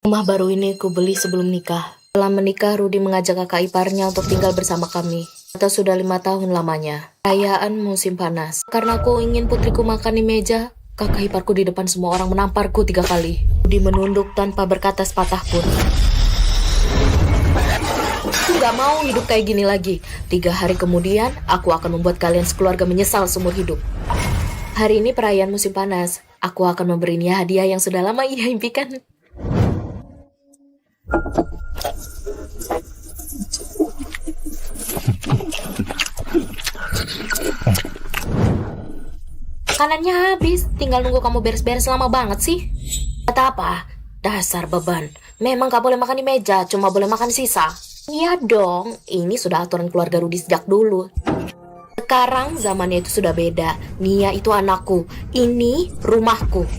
Rumah baru ini ku beli sebelum nikah. Setelah menikah, Rudi mengajak kakak iparnya untuk tinggal bersama kami. Atau sudah 5 tahun lamanya. Perayaan musim panas. Karena aku ingin putriku makan di meja, kakak iparku di depan semua orang menamparku 3 kali. Rudi menunduk tanpa berkata sepatah pun. Aku gak mau hidup kayak gini lagi. 3 hari kemudian, aku akan membuat kalian sekeluarga menyesal seumur hidup. Hari ini perayaan musim panas. Aku akan memberi Nia hadiah yang sudah lama ia impikan. Makanannya habis, tinggal nunggu kamu beres-beres lama banget sih. Kata apa? Dasar beban. Memang gak boleh makan di meja, cuma boleh makan sisa. Iya dong, ini sudah aturan keluarga Rudi sejak dulu. Sekarang zamannya itu sudah beda. Nia itu anakku, ini rumahku.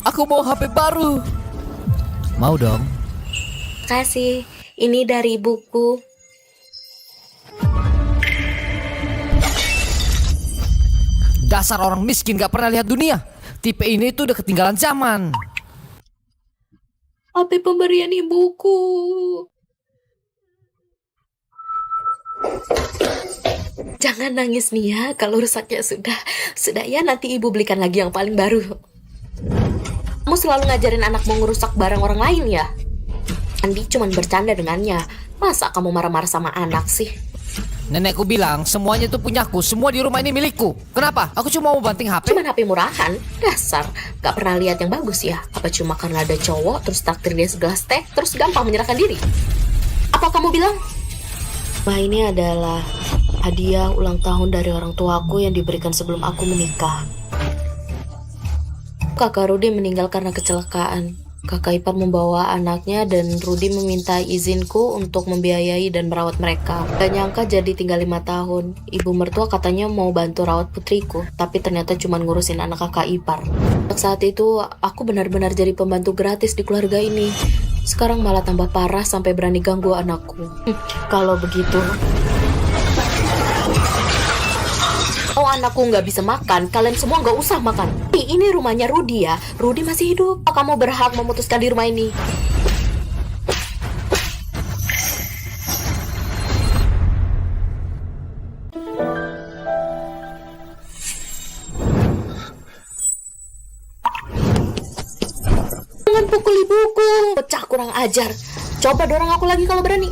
Aku mau HP baru. Mau dong. Kasih, ini dari ibuku. Dasar orang miskin gak pernah lihat dunia. Tipe ini tuh udah ketinggalan zaman. HP pemberian ibuku. Jangan nangis Nia, kalau rusaknya sudah ya nanti ibu belikan lagi yang paling baru. Kamu selalu ngajarin anakmu ngerusak barang orang lain ya? Andi cuma bercanda dengannya. Masa kamu marah-marah sama anak sih? Nenekku bilang semuanya tuh punyaku, semua di rumah ini milikku. Kenapa? Aku cuma mau banting HP. Cuman HP murahan, dasar. Gak pernah lihat yang bagus ya? Apa cuma karena ada cowok, terus traktir dia segelas teh, terus gampang menyerahkan diri? Apa kamu bilang? Wah, ini adalah hadiah ulang tahun dari orang tuaku yang diberikan sebelum aku menikah. Kakak Rudi meninggal karena kecelakaan. Kakak ipar membawa anaknya dan Rudi meminta izinku untuk membiayai dan merawat mereka. Gak nyangka jadi tinggal 5 tahun. Ibu mertua katanya mau bantu rawat putriku, tapi ternyata cuma ngurusin anak kakak ipar. Saat itu aku benar-benar jadi pembantu gratis di keluarga ini. Sekarang malah tambah parah sampai berani ganggu anakku. Kalau begitu, oh anakku nggak bisa makan, kalian semua nggak usah makan. Ini rumahnya Rudi ya, Rudi masih hidup. Kamu berhak memutuskan di rumah ini. Jangan pukul ibuku, pecah kurang ajar. Coba dorong aku lagi kalau berani.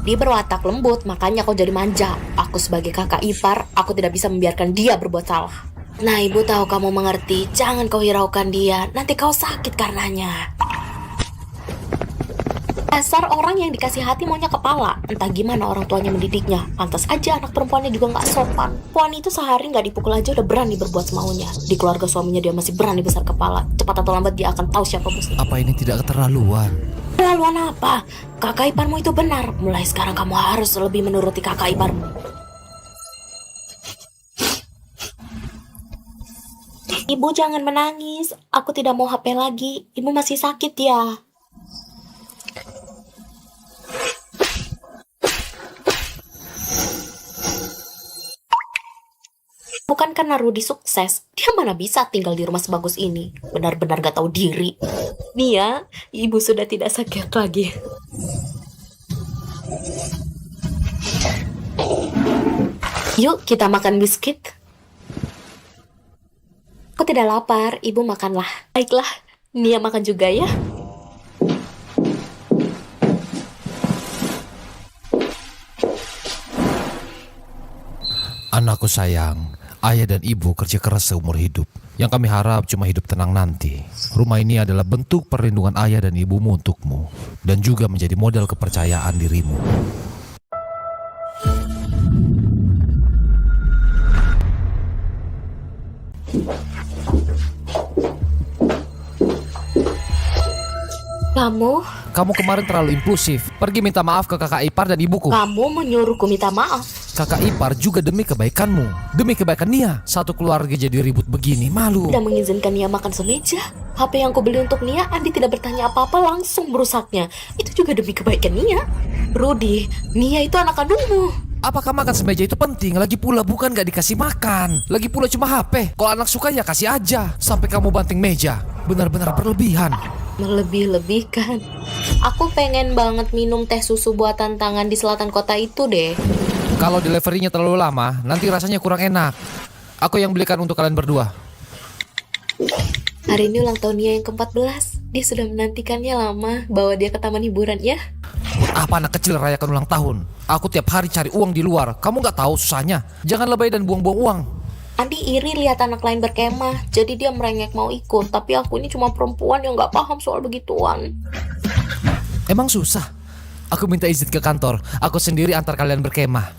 Dia berwatak lembut, makanya kau jadi manja. Aku sebagai kakak ipar, aku tidak bisa membiarkan dia berbuat salah. Nah, ibu tahu kamu mengerti. Jangan kau hiraukan dia, nanti kau sakit karenanya. Dasar orang yang dikasih hati maunya kepala. Entah gimana orang tuanya mendidiknya. Pantas aja anak perempuannya juga gak sopan. Puan itu sehari gak dipukul aja udah berani berbuat semaunya. Di keluarga suaminya dia masih berani besar kepala. Cepat atau lambat dia akan tahu siapa bosnya. Apa ini tidak keterlaluan? Keterlaluan apa? Kakak iparmu itu benar. Mulai sekarang kamu harus lebih menuruti kakak iparmu. Ibu jangan menangis. Aku tidak mau HP lagi. Ibu masih sakit ya. Bukan karena Rudi sukses, dia mana bisa tinggal di rumah sebagus ini. Benar-benar gak tahu diri. Nia, ibu sudah tidak sakit lagi. Yuk kita makan biskuit. Aku tidak lapar, ibu makanlah. Baiklah, Nia makan juga ya. Anakku sayang, ayah dan ibu kerja keras seumur hidup. Yang kami harap cuma hidup tenang nanti. Rumah ini adalah bentuk perlindungan ayah dan ibumu untukmu. Dan juga menjadi modal kepercayaan dirimu. Kamu kemarin terlalu impulsif. Pergi minta maaf ke kakak ipar dan ibuku. menyuruhku minta maaf. Kakak ipar juga demi kebaikanmu, demi kebaikan Nia. Satu keluarga jadi ribut begini, malu. Tidak mengizinkan Nia makan semeja. HP yang kubeli untuk Nia, Andi tidak bertanya apa-apa langsung merusaknya. Itu juga demi kebaikan Nia. Rudi, Nia itu anak kandungmu. Apakah makan semeja itu penting? Lagi pula bukan gak dikasih makan. Lagi pula cuma HP. Kalau anak suka ya kasih aja. Sampai kamu banting meja. Benar-benar berlebihan. Melebih-lebihkan. Aku pengen banget minum teh susu buatan tangan di selatan kota itu deh. Kalau deliverynya terlalu lama, nanti rasanya kurang enak. Aku yang belikan untuk kalian berdua. Hari ini ulang tahun Nia yang ke-14. Dia sudah menantikannya lama. Bawa dia ke taman hiburan ya. Apa anak kecil rayakan ulang tahun? Aku tiap hari cari uang di luar. Kamu gak tahu susahnya. Jangan lebay dan buang-buang uang. Andi iri lihat anak lain berkemah. Jadi dia merengek mau ikut. Tapi aku ini cuma perempuan yang gak paham soal begituan. Emang susah? Aku minta izin ke kantor. Aku sendiri antar kalian berkemah.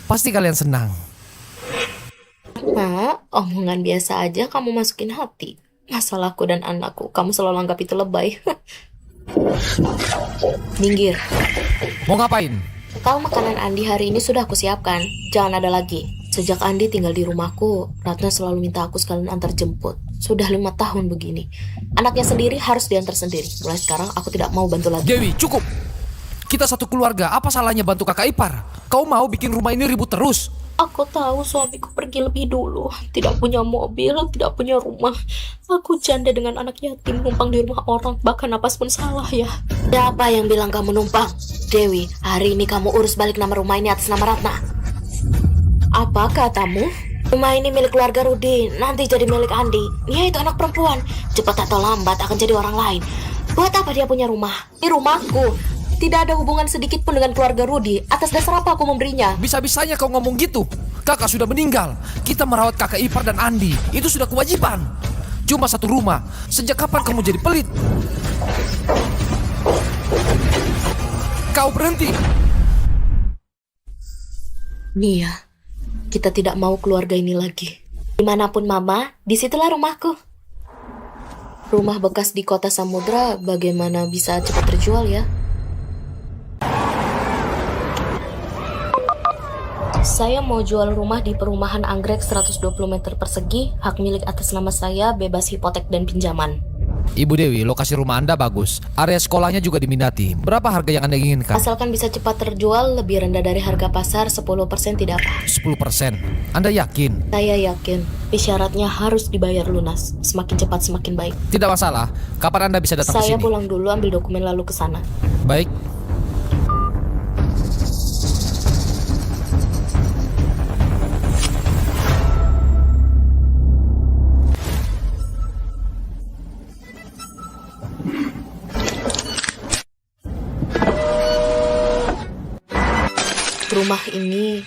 Pasti kalian senang. Nah, omongan biasa aja kamu masukin hati. Masalahku dan anakku, kamu selalu anggap itu lebay. Minggir. Mau ngapain? Kalau makanan Andi hari ini sudah aku siapkan. Jangan ada lagi. Sejak Andi tinggal di rumahku, Ratna selalu minta aku sekalian antar jemput. Sudah 5 tahun begini. Anaknya sendiri harus diantar sendiri. Mulai sekarang aku tidak mau bantu lagi. Dewi, cukup. Kita satu keluarga, apa salahnya bantu kakak ipar? Kau mau bikin rumah ini ribut terus? Aku tahu suamiku pergi lebih dulu. Tidak punya mobil, tidak punya rumah. Aku janda dengan anak yatim numpang di rumah orang. Bahkan napas pun salah ya. Siapa yang bilang kamu numpang? Dewi, hari ini kamu urus balik nama rumah ini atas nama Ratna. Apa katamu? Rumah ini milik keluarga Rudi, nanti jadi milik Andi. Dia itu anak perempuan. Cepat atau lambat akan jadi orang lain. Buat apa dia punya rumah? Ini rumahku. Tidak ada hubungan sedikit pun dengan keluarga Rudi. Atas dasar apa aku memberinya? Bisa-bisanya kau ngomong gitu. Kakak sudah meninggal. Kita merawat kakak ipar dan Andi. Itu sudah kewajiban. Cuma satu rumah. Sejak kapan kamu jadi pelit? Kau berhenti. Nia, kita tidak mau keluarga ini lagi. Dimanapun mama, disitulah rumahku. Rumah bekas di kota Samudra bagaimana bisa cepat terjual ya? Saya mau jual rumah di perumahan Anggrek 120 meter persegi, hak milik atas nama saya, bebas hipotek dan pinjaman. Ibu Dewi, lokasi rumah Anda bagus. Area sekolahnya juga diminati. Berapa harga yang Anda inginkan? Asalkan bisa cepat terjual, lebih rendah dari harga pasar, 10% tidak apa. 10%. Anda yakin? Saya yakin, tapi syaratnya harus dibayar lunas. Semakin cepat semakin baik. Tidak masalah. Kapan Anda bisa datang ke Saya sini? pulang dulu ambil dokumen lalu ke sana. Baik. Rumah ini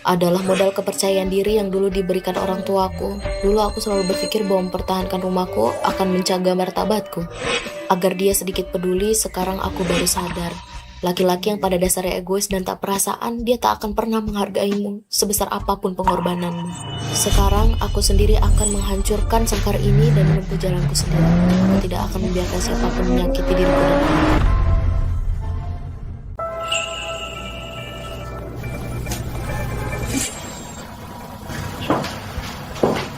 adalah modal kepercayaan diri yang dulu diberikan orang tuaku. Dulu aku selalu berpikir bahwa mempertahankan rumahku akan menjaga martabatku. Agar dia sedikit peduli, sekarang aku baru sadar. Laki-laki yang pada dasarnya egois dan tak perasaan, dia tak akan pernah menghargaimu sebesar apapun pengorbananmu. Sekarang aku sendiri akan menghancurkan sangkar ini dan menempuh jalanku sendiri. Aku tidak akan membiarkan siapapun menyakiti diriku dan aku.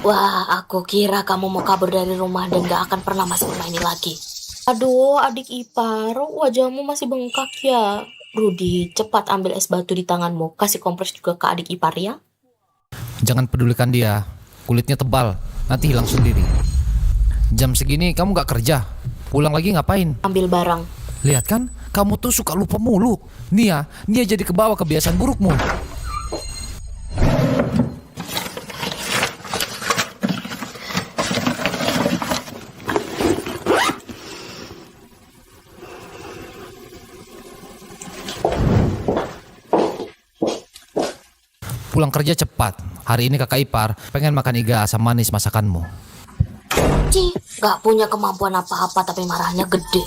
Wah, aku kira kamu mau kabur dari rumah dan gak akan pernah masuk rumah ini lagi. Aduh, adik ipar, wajahmu masih bengkak ya. Rudi, cepat ambil es batu di tanganmu. Kasih kompres juga ke adik ipar ya. Jangan pedulikan dia. Kulitnya tebal. Nanti hilang sendiri. Jam segini kamu gak kerja. Pulang lagi ngapain? Ambil barang. Lihat kan, kamu tuh suka lupa mulu. Nia jadi kebawa kebiasaan burukmu. Pulang kerja cepat. Hari ini kakak ipar pengen makan iga asam manis masakanmu. Cih, gak punya kemampuan apa-apa tapi marahnya gede.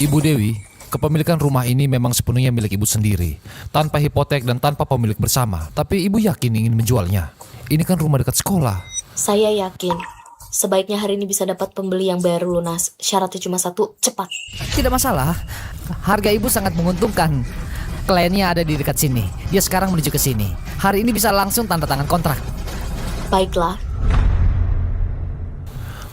Ibu Dewi, kepemilikan rumah ini memang sepenuhnya milik ibu sendiri. Tanpa hipotek dan tanpa pemilik bersama. Tapi ibu yakin ingin menjualnya. Ini kan rumah dekat sekolah. Saya yakin. Sebaiknya hari ini bisa dapat pembeli yang bayar lunas. Syaratnya cuma satu, cepat. Tidak masalah. Harga ibu sangat menguntungkan. Kliennya ada di dekat sini. Dia sekarang menuju ke sini. Hari ini bisa langsung tanda tangan kontrak. Baiklah.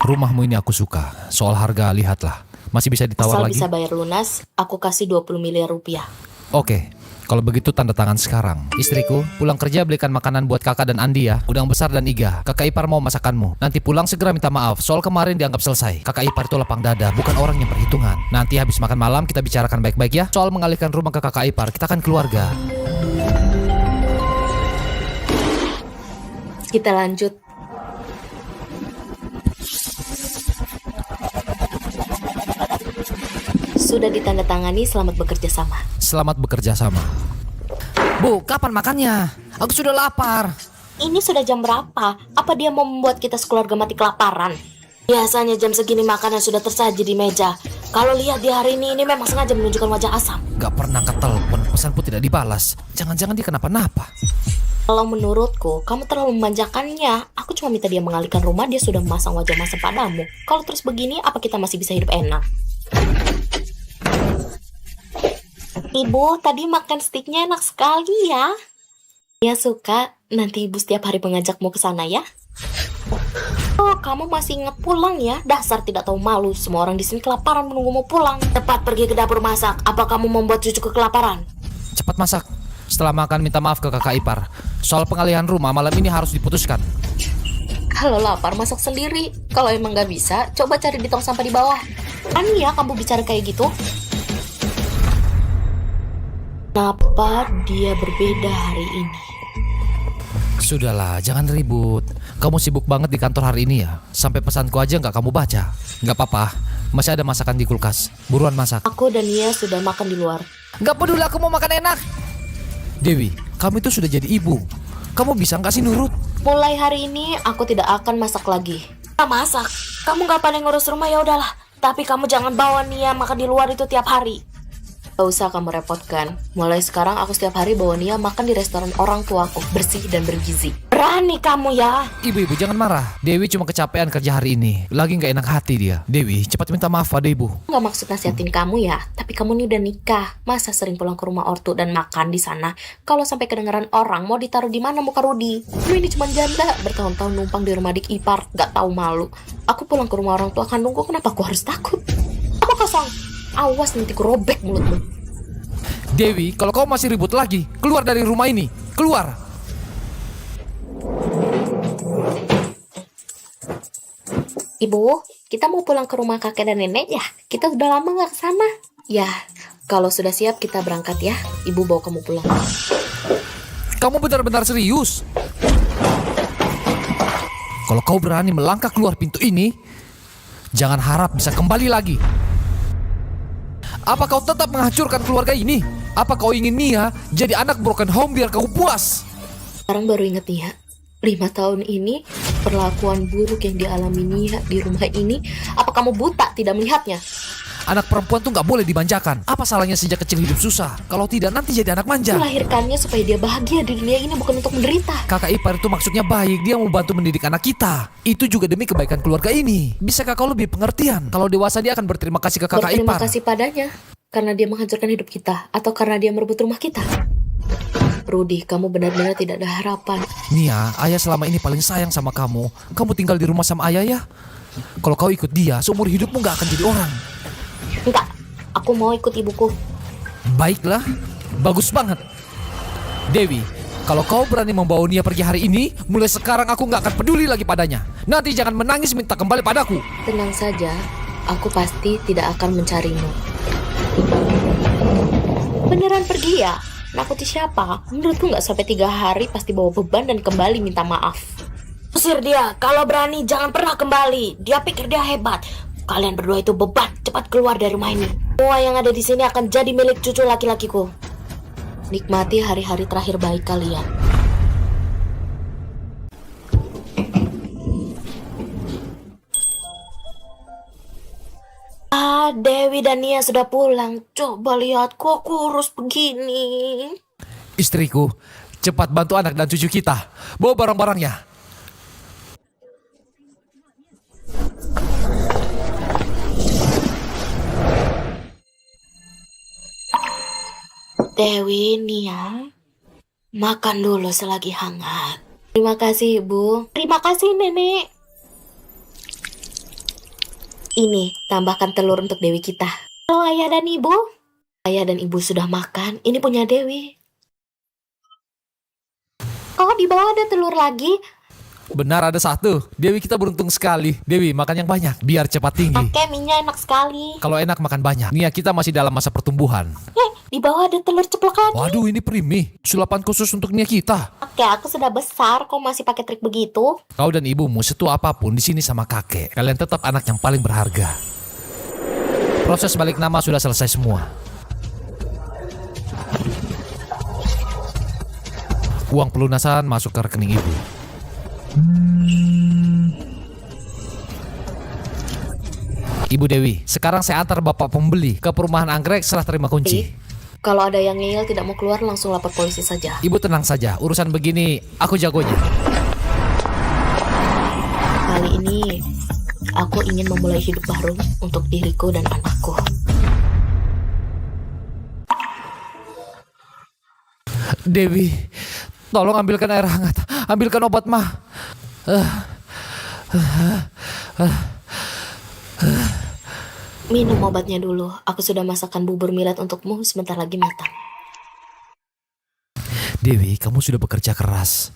Rumahmu ini aku suka. Soal harga lihatlah. Masih bisa ditawar Asal lagi? bisa bayar lunas, aku kasih 20 miliar rupiah. Oke, kalau begitu tanda tangan sekarang. Istriku, pulang kerja belikan makanan buat kakak dan Andi ya. Udang besar dan iga. Kakak ipar mau masakanmu. Nanti pulang segera minta maaf. Soal kemarin dianggap selesai. Kakak ipar itu lapang dada, bukan orang yang perhitungan. Nanti habis makan malam kita bicarakan baik-baik ya. Soal mengalihkan rumah ke kakak ipar, kita kan keluarga. Kita lanjut. Sudah ditandatangani, selamat bekerja sama. Selamat bekerja sama. Bu, kapan makannya? Aku sudah lapar. Ini sudah jam berapa? Apa dia mau membuat kita sekeluarga mati kelaparan? Biasanya jam segini makanan sudah tersaji di meja. Kalau lihat di hari ini memang sengaja menunjukkan wajah asam. Gak pernah ketelepon, pesan pun tidak dibalas. Jangan-jangan dia kenapa-napa. Kalau menurutku, kamu terlalu memanjakannya. Aku cuma minta dia mengalihkan rumah, dia sudah memasang wajah masam padamu. Kalau terus begini, apa kita masih bisa hidup enak? Ibu, tadi makan steaknya enak sekali ya. Ya suka, nanti ibu setiap hari mengajakmu ke sana ya. Oh, kamu masih ingat pulang ya? Dasar tidak tahu malu, semua orang di sini kelaparan menunggumu pulang. Cepat pergi ke dapur masak, apa kamu membuat cucuku kelaparan? Cepat masak. Setelah makan minta maaf ke kakak ipar. Soal pengalihan rumah malam ini harus diputuskan. Kalau lapar masak sendiri, kalau emang gak bisa, coba cari di tong sampah di bawah. Ani ya kamu bicara kayak gitu? Kenapa dia berbeda hari ini? Sudahlah, jangan ribut. Kamu sibuk banget di kantor hari ini ya. Sampai pesanku aja nggak kamu baca. Nggak apa-apa, masih ada masakan di kulkas. Buruan masak. Aku dan Nia sudah makan di luar. Gak peduli, aku mau makan enak. Dewi, kamu itu sudah jadi ibu. Kamu bisa nggak sih nurut? Mulai hari ini aku tidak akan masak lagi. Masak? Kamu gak pandai ngurus rumah ya udahlah. Tapi kamu jangan bawa Nia makan di luar itu tiap hari. Gak usah kamu repotkan. Mulai sekarang aku setiap hari bawa Nia makan di restoran orang tuaku, bersih dan bergizi. Berani kamu ya. Ibu-ibu jangan marah. Dewi cuma kecapean kerja hari ini. Lagi nggak enak hati dia. Dewi, cepat minta maaf pada ibu. Gak maksud nasihatin kamu ya. Tapi kamu nih udah nikah. Masa sering pulang ke rumah ortu dan makan di sana? Kalau sampai kedengaran orang, mau ditaruh di mana muka Rudi? Kamu ini cuma janda, bertahun-tahun numpang di rumah adik ipar, gak tahu malu. Aku pulang ke rumah orang tua kandungku, kenapa aku harus takut? Aku kosong. Awas nanti ku robek mulutmu. Dewi, kalau kau masih ribut lagi, keluar dari rumah ini. Keluar. Ibu, kita mau pulang ke rumah kakek dan nenek ya? Kita udah lama gak kesana. Ya, kalau sudah siap kita berangkat ya. Ibu bawa kamu pulang. Kamu benar-benar serius? Kalau kau berani melangkah keluar pintu ini, jangan harap bisa kembali lagi. Apa kau tetap menghancurkan keluarga ini? Apa kau ingin Nia jadi anak broken home biar kau puas? Sekarang baru inget nih ya, 5 tahun ini perlakuan buruk yang dialami Nia di rumah ini, apa kamu buta tidak melihatnya? Anak perempuan tuh nggak boleh dimanjakan. Apa salahnya sejak kecil hidup susah? Kalau tidak nanti jadi anak manja. Melahirkannya supaya dia bahagia di dunia ini, bukan untuk menderita. Kakak ipar itu maksudnya baik. Dia mau bantu mendidik anak kita. Itu juga demi kebaikan keluarga ini. Bisakah kau lebih pengertian? Kalau dewasa dia akan berterima kasih ke kakak Berterima ipar. kasih padanya karena dia menghancurkan hidup kita, atau karena dia merebut rumah kita. Rudi, kamu benar-benar tidak ada harapan. Nia, ayah selama ini paling sayang sama kamu. Kamu tinggal di rumah sama ayah ya. Kalau kau ikut dia, seumur hidupmu nggak akan jadi orang. Enggak, aku mau ikut ibuku. Baiklah, bagus banget. Dewi, kalau kau berani membawa Nia pergi hari ini, mulai sekarang aku nggak akan peduli lagi padanya. Nanti jangan menangis minta kembali padaku. Tenang saja, aku pasti tidak akan mencarimu. Beneran pergi ya? Nakuti siapa? Menurutku nggak sampai 3 hari pasti bawa beban dan kembali minta maaf. Usir dia, kalau berani jangan pernah kembali. Dia pikir dia hebat. Kalian berdua itu beban, cepat keluar dari rumah ini. Semua yang ada di sini akan jadi milik cucu laki-lakiku. Nikmati hari-hari terakhir baik kalian. Dewi dan Nia sudah pulang. Coba lihat kok kurus begini. Istriku, cepat bantu anak dan cucu kita. Bawa barang-barangnya. Dewi, Nia, makan dulu selagi hangat. Terima kasih, Ibu. Terima kasih, Nenek. Ini, tambahkan telur untuk Dewi kita. Halo ayah dan ibu. Ayah dan ibu sudah makan, ini punya Dewi. Oh, di bawah ada telur lagi. Benar, ada satu. Dewi kita beruntung sekali. Dewi, makan yang banyak, biar cepat tinggi. Oke, minyak enak sekali. Kalau enak makan banyak. Nia kita masih dalam masa pertumbuhan. Di bawah ada telur ceplok lagi. Waduh, ini primi. Sulapan khusus untuk Nia kita. Oke, aku sudah besar, kok masih pakai trik begitu? Kau dan ibumu setua apapun di sini sama kakek. Kalian tetap anak yang paling berharga. Proses balik nama sudah selesai semua. Uang pelunasan masuk ke rekening ibu. Ibu Dewi, sekarang saya antar bapak pembeli ke perumahan anggrek setelah terima kunci. Kalau ada yang ngeyel tidak mau keluar, langsung lapor polisi saja. Ibu tenang saja, urusan begini aku jagonya. Kali ini, aku ingin memulai hidup baru untuk diriku dan anakku. Dewi, tolong ambilkan air hangat, ambilkan obat mah. Minum obatnya dulu. Aku sudah masakkan bubur millet untukmu, sebentar lagi matang. Dewi, kamu sudah bekerja keras.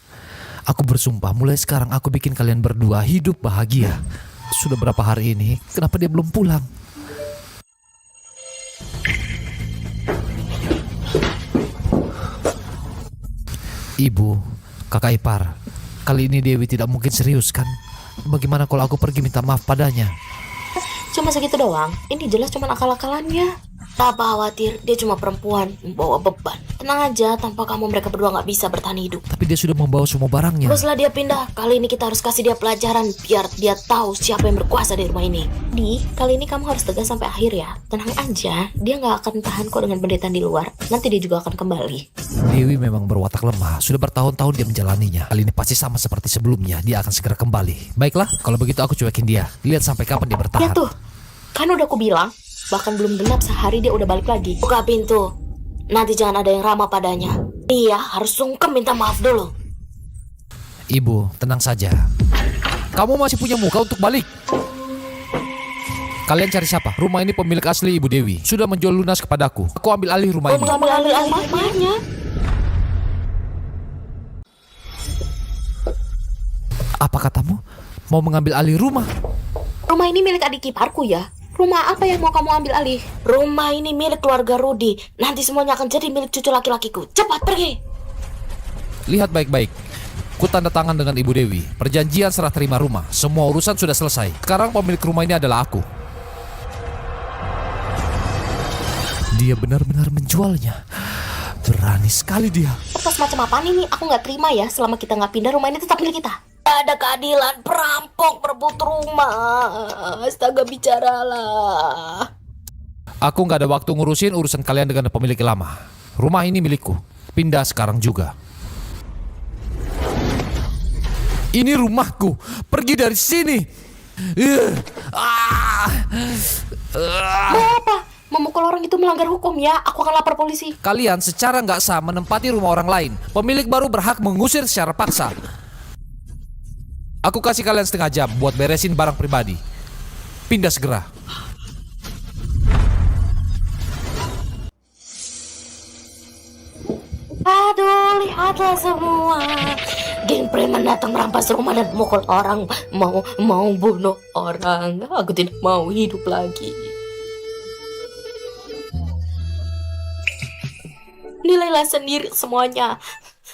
Aku bersumpah mulai sekarang aku bikin kalian berdua hidup bahagia. Sudah berapa hari ini, kenapa dia belum pulang? Ibu, kakak ipar, kali ini Dewi tidak mungkin serius kan? Bagaimana kalau aku pergi minta maaf padanya? Cuma segitu doang. Ini jelas cuma akal-akalannya. Tak apa khawatir, dia cuma perempuan, membawa beban. Tenang aja, tanpa kamu mereka berdua nggak bisa bertahan hidup. Tapi dia sudah membawa semua barangnya. Teruslah dia pindah. Kali ini kita harus kasih dia pelajaran biar dia tahu siapa yang berkuasa di rumah ini. Kali ini kamu harus tegas sampai akhir ya. Tenang aja, dia nggak akan tahan kok dengan penderitaan di luar. Nanti dia juga akan kembali. Dewi memang berwatak lemah. Sudah bertahun-tahun dia menjalaninya. Kali ini pasti sama seperti sebelumnya. Dia akan segera kembali. Baiklah, kalau begitu aku cuekin dia. Lihat sampai kapan dia bertahan. Ya tuh, kan udah aku bilang. Bahkan belum genap sehari dia udah balik lagi. Buka pintu. Nanti jangan ada yang ramah padanya. Iya, harus sungkem minta maaf dulu. Ibu, tenang saja. Kamu masih punya muka untuk balik. Kalian cari siapa? Rumah ini pemilik asli Ibu Dewi. Sudah menjual lunas kepadaku. Aku ambil alih rumah ini. Mengambil alih rumahnya. Apa katamu? Mau mengambil alih rumah? Rumah ini milik adik iparku ya. Rumah apa yang mau kamu ambil alih? Rumah ini milik keluarga Rudi. Nanti semuanya akan jadi milik cucu laki-lakiku. Cepat pergi. Lihat baik-baik. Ku tanda tangan dengan Ibu Dewi. Perjanjian serah terima rumah. Semua urusan sudah selesai. Sekarang pemilik rumah ini adalah aku. Dia benar-benar menjualnya. Berani sekali dia. Atas macam apaan ini? Aku nggak terima ya. Selama kita nggak pindah, rumah ini tetap milik kita. Ada keadilan, perampok berebut rumah. Astaga, bicaralah. Aku nggak ada waktu ngurusin urusan kalian dengan pemilik lama. Rumah ini milikku. Pindah sekarang juga. Ini rumahku. Pergi dari sini. Mau apa? Memukul orang itu melanggar hukum ya. Aku akan lapor polisi. Kalian secara nggak sah menempati rumah orang lain. Pemilik baru berhak mengusir secara paksa. Aku kasih kalian setengah jam buat beresin barang pribadi. Pindah segera. Aduh, lihatlah semua. Geng preman datang merampas rumah dan memukul orang. Mau bunuh orang. Aku tidak mau hidup lagi. Nilailah sendiri semuanya.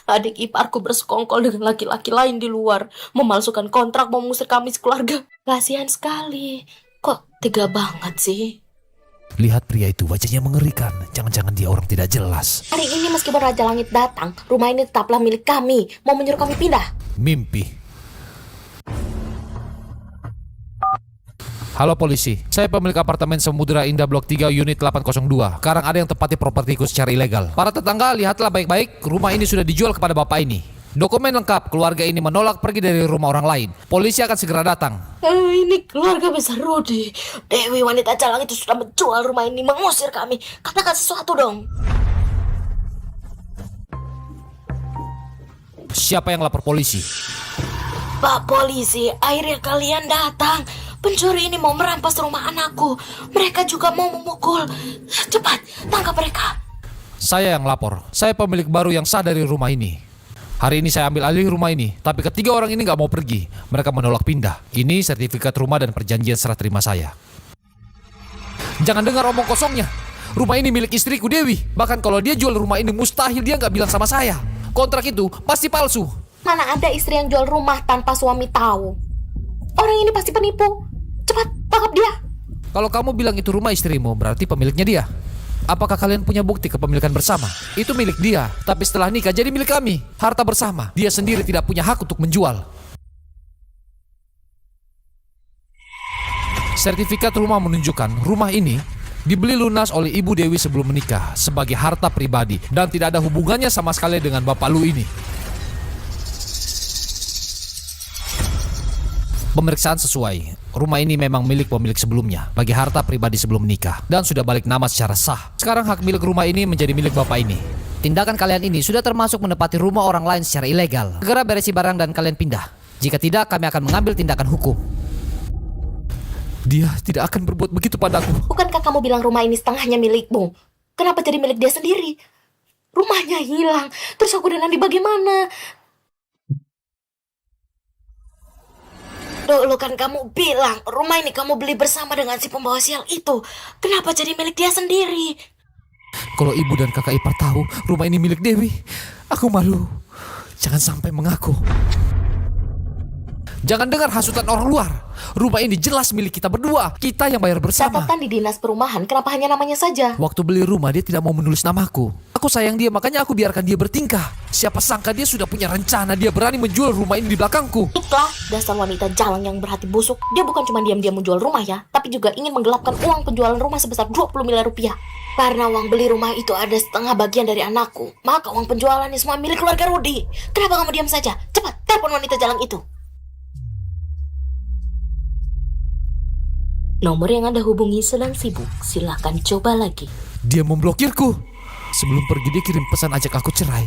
Adik iparku bersekongkol dengan laki-laki lain di luar, memalsukan kontrak, mau mengusir kami sekeluarga. Kasihan sekali. Kok tega banget sih? Lihat pria itu, wajahnya mengerikan. Jangan-jangan dia orang tidak jelas. Hari ini meskipun Raja Langit datang, rumah ini tetaplah milik kami. Mau menyuruh kami pindah. Mimpi. Halo polisi, saya pemilik apartemen Samudra Indah Blok 3 Unit 802. Sekarang ada yang tempati propertiku secara ilegal. Para tetangga, lihatlah baik-baik, rumah ini sudah dijual kepada bapak ini. Dokumen lengkap, keluarga ini menolak pergi dari rumah orang lain. Polisi akan segera datang. Ini keluarga besar Rudi. Dewi wanita jalang itu sudah menjual rumah ini, mengusir kami. Katakan sesuatu dong. Siapa yang lapor polisi? Pak polisi, akhirnya kalian datang. Pencuri ini mau merampas rumah anakku. Mereka juga mau memukul. Cepat, tangkap mereka. Saya yang lapor. Saya pemilik baru yang sah dari rumah ini. Hari ini saya ambil alih rumah ini, tapi ketiga orang ini nggak mau pergi. Mereka menolak pindah. Ini sertifikat rumah dan perjanjian serah terima saya. Jangan dengar omong kosongnya. Rumah ini milik istriku Dewi. Bahkan kalau dia jual rumah ini, mustahil dia nggak bilang sama saya. Kontrak itu pasti palsu. Mana ada istri yang jual rumah tanpa suami tahu? Orang ini pasti penipu. Cepat, tangkap dia. Kalau kamu bilang itu rumah istrimu, berarti pemiliknya dia. Apakah kalian punya bukti kepemilikan bersama? Itu milik dia, tapi setelah nikah jadi milik kami. Harta bersama. Dia sendiri tidak punya hak untuk menjual. Sertifikat rumah menunjukkan rumah ini dibeli lunas oleh Ibu Dewi sebelum menikah sebagai harta pribadi dan tidak ada hubungannya sama sekali dengan Bapak Lu ini. Pemeriksaan sesuai. Rumah ini memang milik pemilik sebelumnya bagi harta pribadi sebelum menikah dan sudah balik nama secara sah. Sekarang hak milik rumah ini menjadi milik Bapak ini. Tindakan kalian ini sudah termasuk menempati rumah orang lain secara ilegal. Segera berisi barang dan kalian pindah. Jika tidak, kami akan mengambil tindakan hukum. Dia tidak akan berbuat begitu padaku. Bukankah kamu bilang rumah ini setengahnya milikmu? Kenapa jadi milik dia sendiri? Rumahnya hilang. Terus aku dan Andi bagaimana? Dulu kan kamu bilang rumah ini kamu beli bersama dengan si pembawa sial itu. Kenapa jadi milik dia sendiri? Kalau ibu dan kakak ipar tahu rumah ini milik Dewi, aku malu. Jangan sampai mengaku. Jangan dengar hasutan orang luar. Rumah ini jelas milik kita berdua. Kita yang bayar bersama. Catatan di dinas perumahan, kenapa hanya namanya saja? Waktu beli rumah dia tidak mau menulis namaku. Aku sayang dia, makanya aku biarkan dia bertingkah. Siapa sangka dia sudah punya rencana. Dia berani menjual rumah ini di belakangku. Itulah dasar wanita jalang yang berhati busuk. Dia bukan cuma diam-diam menjual rumah ya, tapi juga ingin menggelapkan uang penjualan rumah sebesar 20 miliar rupiah. Karena uang beli rumah itu ada setengah bagian dari anakku, maka uang penjualannya semua milik keluarga Rudi. Kenapa kamu diam saja? Cepat, telepon wanita jalang itu. Nomor yang Anda hubungi sedang sibuk. Silahkan coba lagi. Dia memblokirku. Sebelum pergi dia kirim pesan ajak aku cerai.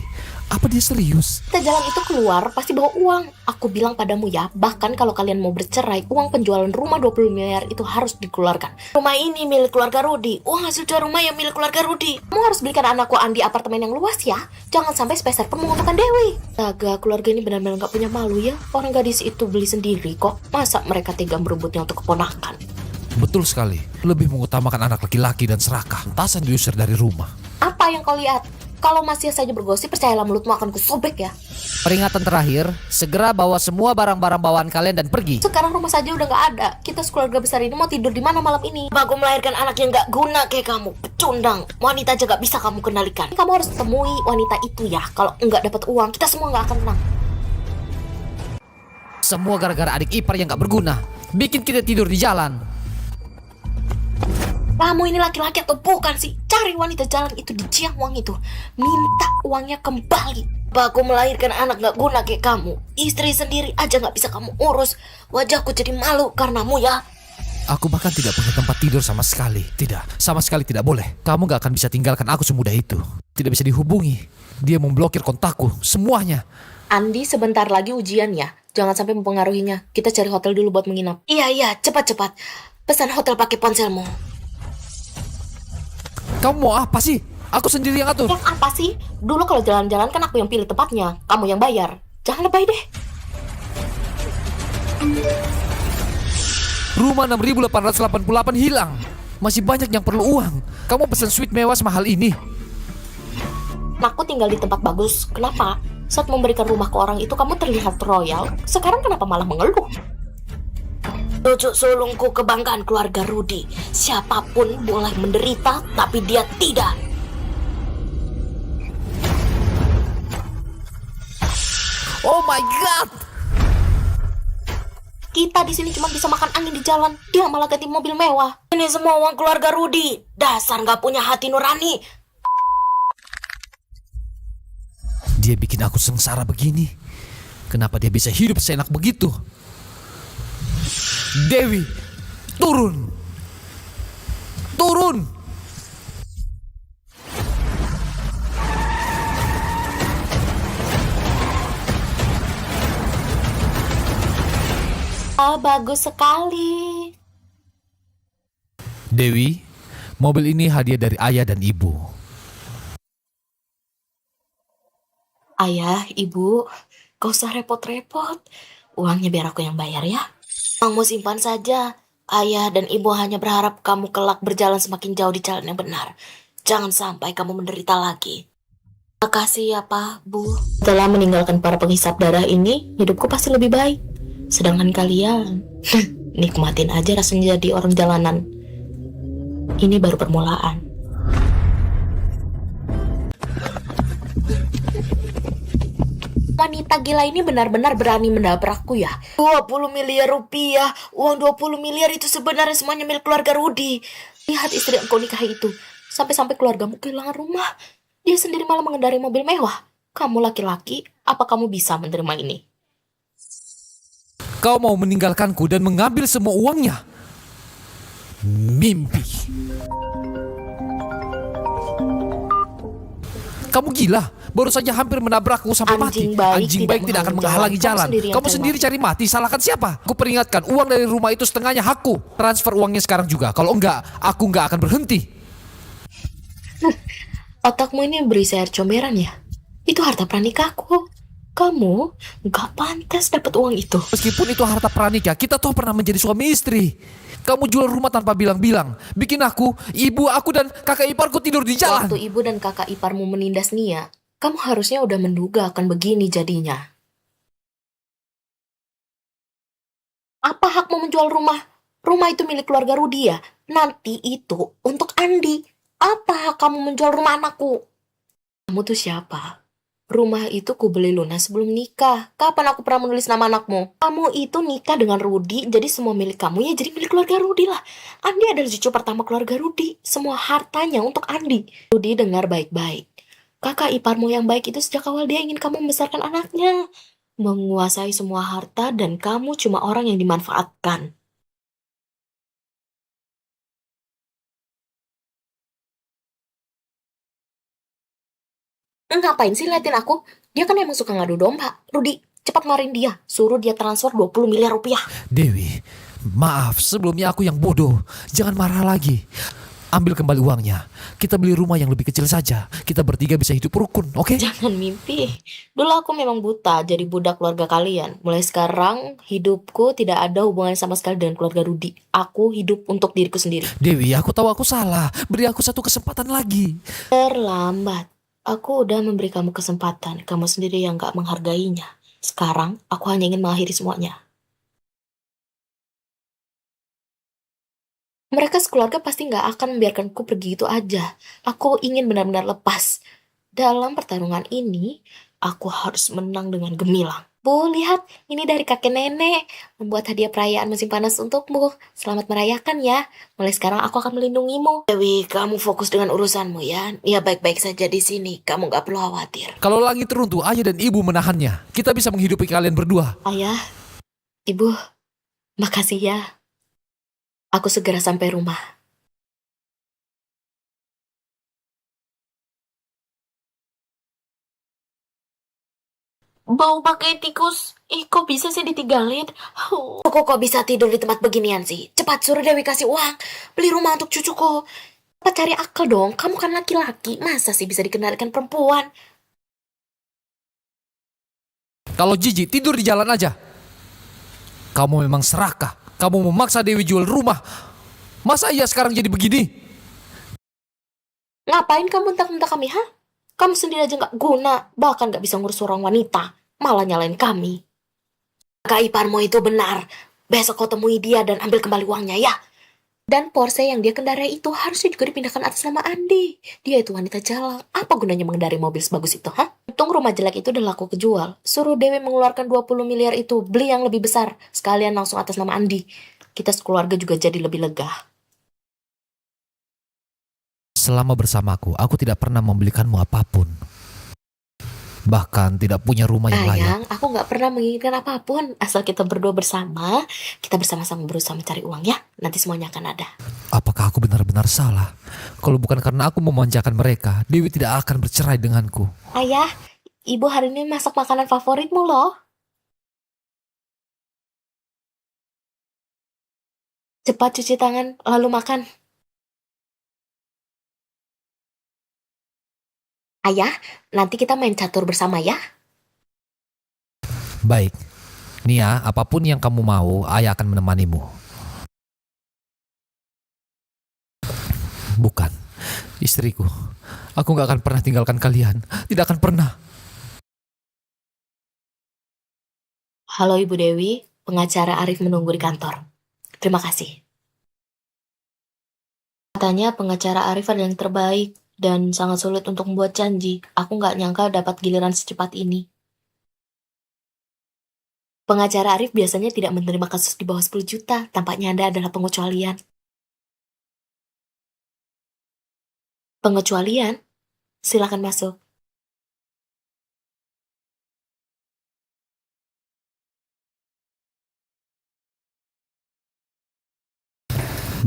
Apa dia serius? Kita jalan itu keluar pasti bawa uang. Aku bilang padamu ya, bahkan kalau kalian mau bercerai, uang penjualan rumah 20 miliar itu harus dikeluarkan. Rumah ini milik keluarga Rudi. Uang hasil jual rumah yang milik keluarga Rudi. Kamu harus belikan anakku Andi apartemen yang luas ya. Jangan sampai sepeser pun menguntungkan Dewi. Astaga, keluarga ini benar-benar gak punya malu ya. Orang gadis itu beli sendiri kok. Masa mereka tega merebutnya untuk keponakan? Betul sekali. Lebih mengutamakan anak laki-laki dan serakah. Tasan diusir dari rumah. Apa yang kau lihat? Kalau masih saja bergosip, percayalah mulutmu akan kusobek ya. Peringatan terakhir, segera bawa semua barang-barang bawaan kalian dan pergi. Sekarang rumah saja udah gak ada. Kita sekeluarga besar ini mau tidur di mana malam ini? Bagus melahirkan anak yang gak guna kayak kamu. Pecundang. Wanita aja gak bisa kamu kendalikan. Kamu harus temui wanita itu ya. Kalau enggak dapat uang, kita semua gak akan tenang. Semua gara-gara adik ipar yang gak berguna. Bikin kita tidur di jalan. Kamu ini laki-laki atau bukan sih? Cari wanita jalan itu di Ciang uang itu. Minta uangnya kembali. Bagus melahirkan anak gak guna kayak kamu. Istri sendiri aja gak bisa kamu urus. Wajahku jadi malu karenamu ya. Aku bahkan tidak punya tempat tidur sama sekali. Tidak, sama sekali tidak boleh. Kamu gak akan bisa tinggalkan aku semudah itu. Tidak bisa dihubungi. Dia memblokir kontakku, semuanya. Andi sebentar lagi ujian ya. Jangan sampai mempengaruhinya. Kita cari hotel dulu buat menginap. Iya, cepat-cepat. Pesan hotel pakai ponselmu. Kamu mau apa sih? Aku sendiri yang atur. Yang apa sih? Dulu kalau jalan-jalan kan aku yang pilih tempatnya. Kamu yang bayar. Jangan lebay deh. Rumah 6.888 hilang. Masih banyak yang perlu uang. Kamu pesan suite mewah semahal ini. Aku tinggal di tempat bagus. Kenapa? Saat memberikan rumah ke orang itu kamu terlihat royal. Sekarang kenapa malah mengeluh? Cucu sulungku kebanggaan keluarga Rudi. Siapapun boleh menderita, tapi dia tidak. Oh my god! Kita di sini cuma bisa makan angin di jalan. Dia malah ganti mobil mewah. Ini semua uang keluarga Rudi. Dasar nggak punya hati nurani. Dia bikin aku sengsara begini. Kenapa dia bisa hidup seenak begitu? Dewi, turun! Turun! Ah, bagus sekali. Dewi, mobil ini hadiah dari ayah dan ibu. Ayah, ibu, gak usah repot-repot. Uangnya biar aku yang bayar ya. Kamu simpan saja. Ayah dan ibu hanya berharap kamu kelak berjalan semakin jauh di jalan yang benar. Jangan sampai kamu menderita lagi. Terima kasih ya Pak, Bu. Setelah meninggalkan para penghisap darah ini, hidupku pasti lebih baik. Sedangkan kalian, nikmatin aja rasanya jadi orang jalanan. Ini baru permulaan. Wanita gila ini benar-benar berani mendabrakku ya. 20 miliar rupiah. Uang 20 miliar itu sebenarnya semuanya milik keluarga Rudi. Lihat istri engkau nikahi itu. Sampai-sampai keluargamu kehilangan rumah. Dia sendiri malah mengendarai mobil mewah. Kamu laki-laki, apa kamu bisa menerima ini? Kau mau meninggalkanku dan mengambil semua uangnya? Mimpi. Kamu gila, baru saja hampir menabrakku sampai mati. Anjing baik tidak akan menghalangi jalan. Kamu sendiri cari mati, salahkan siapa? Aku peringatkan, uang dari rumah itu setengahnya hakku. Transfer uangnya sekarang juga. Kalau enggak, aku enggak akan berhenti. Otakmu ini berisi air comberan ya? Itu harta pranikahku. Kamu gak pantas dapat uang itu. Meskipun itu harta pranikah, kita toh pernah menjadi suami istri. Kamu jual rumah tanpa bilang-bilang. Bikin aku, ibu aku dan kakak iparku tidur di jalan. Waktu ibu dan kakak iparmu menindas Nia, kamu harusnya udah menduga akan begini jadinya. Apa hakmu menjual rumah? Rumah itu milik keluarga Rudi ya? Nanti itu untuk Andi. Apa hak kamu menjual rumah anakku? Kamu tuh siapa? Rumah itu kubeli lunas sebelum nikah. Kapan aku pernah menulis nama anakmu? Kamu itu nikah dengan Rudi, jadi semua milik kamu ya jadi milik keluarga Rudi lah. Andi adalah cucu pertama keluarga Rudi. Semua hartanya untuk Andi. Rudi dengar baik-baik. Kakak iparmu yang baik itu sejak awal dia ingin kamu membesarkan anaknya. Menguasai semua harta dan kamu cuma orang yang dimanfaatkan. Ngapain sih liatin aku? Dia kan emang suka ngadu domba. Rudi, cepat marin dia. Suruh dia transfer 20 miliar rupiah. Dewi, maaf sebelumnya aku yang bodoh. Jangan marah lagi. Ambil kembali uangnya. Kita beli rumah yang lebih kecil saja. Kita bertiga bisa hidup rukun, oke? Jangan mimpi. Dulu aku memang buta jadi budak keluarga kalian. Mulai sekarang, hidupku tidak ada hubungan sama sekali dengan keluarga Rudi. Aku hidup untuk diriku sendiri. Dewi, aku tahu aku salah. Beri aku satu kesempatan lagi. Terlambat. Aku udah memberi kamu kesempatan. Kamu sendiri yang gak menghargainya. Sekarang, aku hanya ingin mengakhiri semuanya. Mereka sekeluarga pasti gak akan membiarkanku pergi itu aja. Aku ingin benar-benar lepas. Dalam pertarungan ini, aku harus menang dengan gemilang. Bu, lihat, ini dari kakek nenek. Membuat hadiah perayaan musim panas untukmu. Selamat merayakan ya. Mulai sekarang aku akan melindungimu. Dewi, kamu fokus dengan urusanmu ya. Ya baik-baik saja di sini. Kamu gak perlu khawatir. Kalau langit runtuh, ayah dan ibu menahannya. Kita bisa menghidupi kalian berdua. Ayah, ibu, makasih ya. Aku segera sampai rumah. Bau pakai tikus. Kok bisa sih ditinggalin? Kok bisa tidur di tempat beginian sih? Cepat suruh Dewi kasih uang. Beli rumah untuk cucuku. Cepat cari akal dong. Kamu kan laki-laki. Masa sih bisa dikendalikan perempuan? Kalau jijik, tidur di jalan aja. Kamu memang serakah. Kamu memaksa Dewi jual rumah. Masa iya sekarang jadi begini? Ngapain kamu bentak-bentak kami, ha? Kamu sendiri aja gak guna. Bahkan gak bisa ngurus seorang wanita. Malah nyalain kami. Kakak iparmu itu benar. Besok kau temui dia dan ambil kembali uangnya ya. Dan Porsche yang dia kendarai itu harusnya juga dipindahkan atas nama Andi. Dia itu wanita jalan. Apa gunanya mengendarai mobil sebagus itu, ha? Untung rumah jelek itu udah laku kejual. Suruh Dewi mengeluarkan 20 miliar itu. Beli yang lebih besar. Sekalian langsung atas nama Andi. Kita sekeluarga juga jadi lebih lega. Selama bersamaku, aku tidak pernah membelikanmu apapun. Bahkan tidak punya rumah yang layak. Sayang, aku gak pernah menginginkan apapun. Asal kita berdua bersama, kita bersama-sama berusaha mencari uang ya. Nanti semuanya akan ada. Apakah aku benar-benar salah? Kalau bukan karena aku memanjakan mereka, Dewi tidak akan bercerai denganku. Ayah, ibu hari ini masak makanan favoritmu loh. Cepat cuci tangan, lalu makan. Ayah, nanti kita main catur bersama ya. Baik. Nia, apapun yang kamu mau, ayah akan menemanimu. Bukan, istriku. Aku gak akan pernah tinggalkan kalian. Tidak akan pernah. Halo Ibu Dewi, pengacara Arif menunggu di kantor. Terima kasih. Katanya pengacara Arif adalah yang terbaik dan sangat sulit untuk membuat janji. Aku nggak nyangka dapat giliran secepat ini. Pengacara Arif biasanya tidak menerima kasus di bawah 10 juta. Tampaknya Anda adalah pengecualian. Pengecualian? Silakan masuk.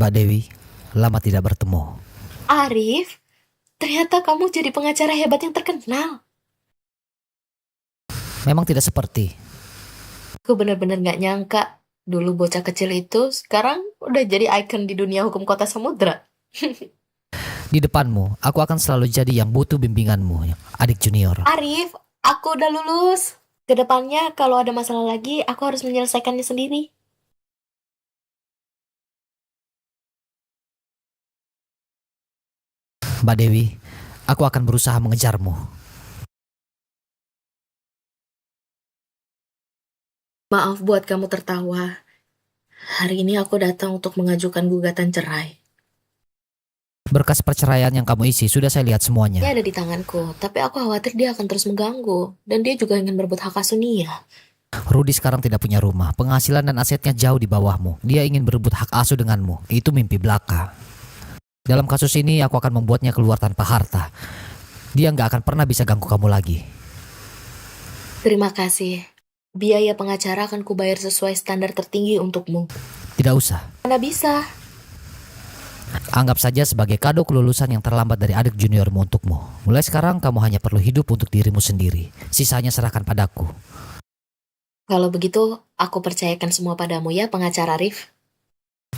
Mbak Dewi, lama tidak bertemu. Arif, ternyata kamu jadi pengacara hebat yang terkenal. Memang tidak seperti. Aku benar-benar nggak nyangka. Dulu bocah kecil itu, sekarang udah jadi ikon di dunia hukum kota samudra. Di depanmu, aku akan selalu jadi yang butuh bimbinganmu, adik junior. Arif, aku udah lulus. Kedepannya kalau ada masalah lagi, aku harus menyelesaikannya sendiri. Mbak Dewi, aku akan berusaha mengejarmu. Maaf buat kamu tertawa. Hari ini aku datang untuk mengajukan gugatan cerai. Berkas perceraian yang kamu isi sudah saya lihat semuanya. Dia ada di tanganku, tapi aku khawatir dia akan terus mengganggu. Dan dia juga ingin merebut hak asuh Nia. Rudy sekarang tidak punya rumah, penghasilan dan asetnya jauh di bawahmu. Dia ingin berebut hak asuh denganmu. Itu mimpi belaka. Dalam kasus ini aku akan membuatnya keluar tanpa harta. Dia nggak akan pernah bisa ganggu kamu lagi. Terima kasih. Biaya pengacara akan kubayar sesuai standar tertinggi untukmu. Tidak usah. Mana bisa? Anggap saja sebagai kado kelulusan yang terlambat dari adik juniormu untukmu. Mulai sekarang kamu hanya perlu hidup untuk dirimu sendiri. Sisanya serahkan padaku. Kalau begitu, aku percayakan semua padamu ya, pengacara Arif.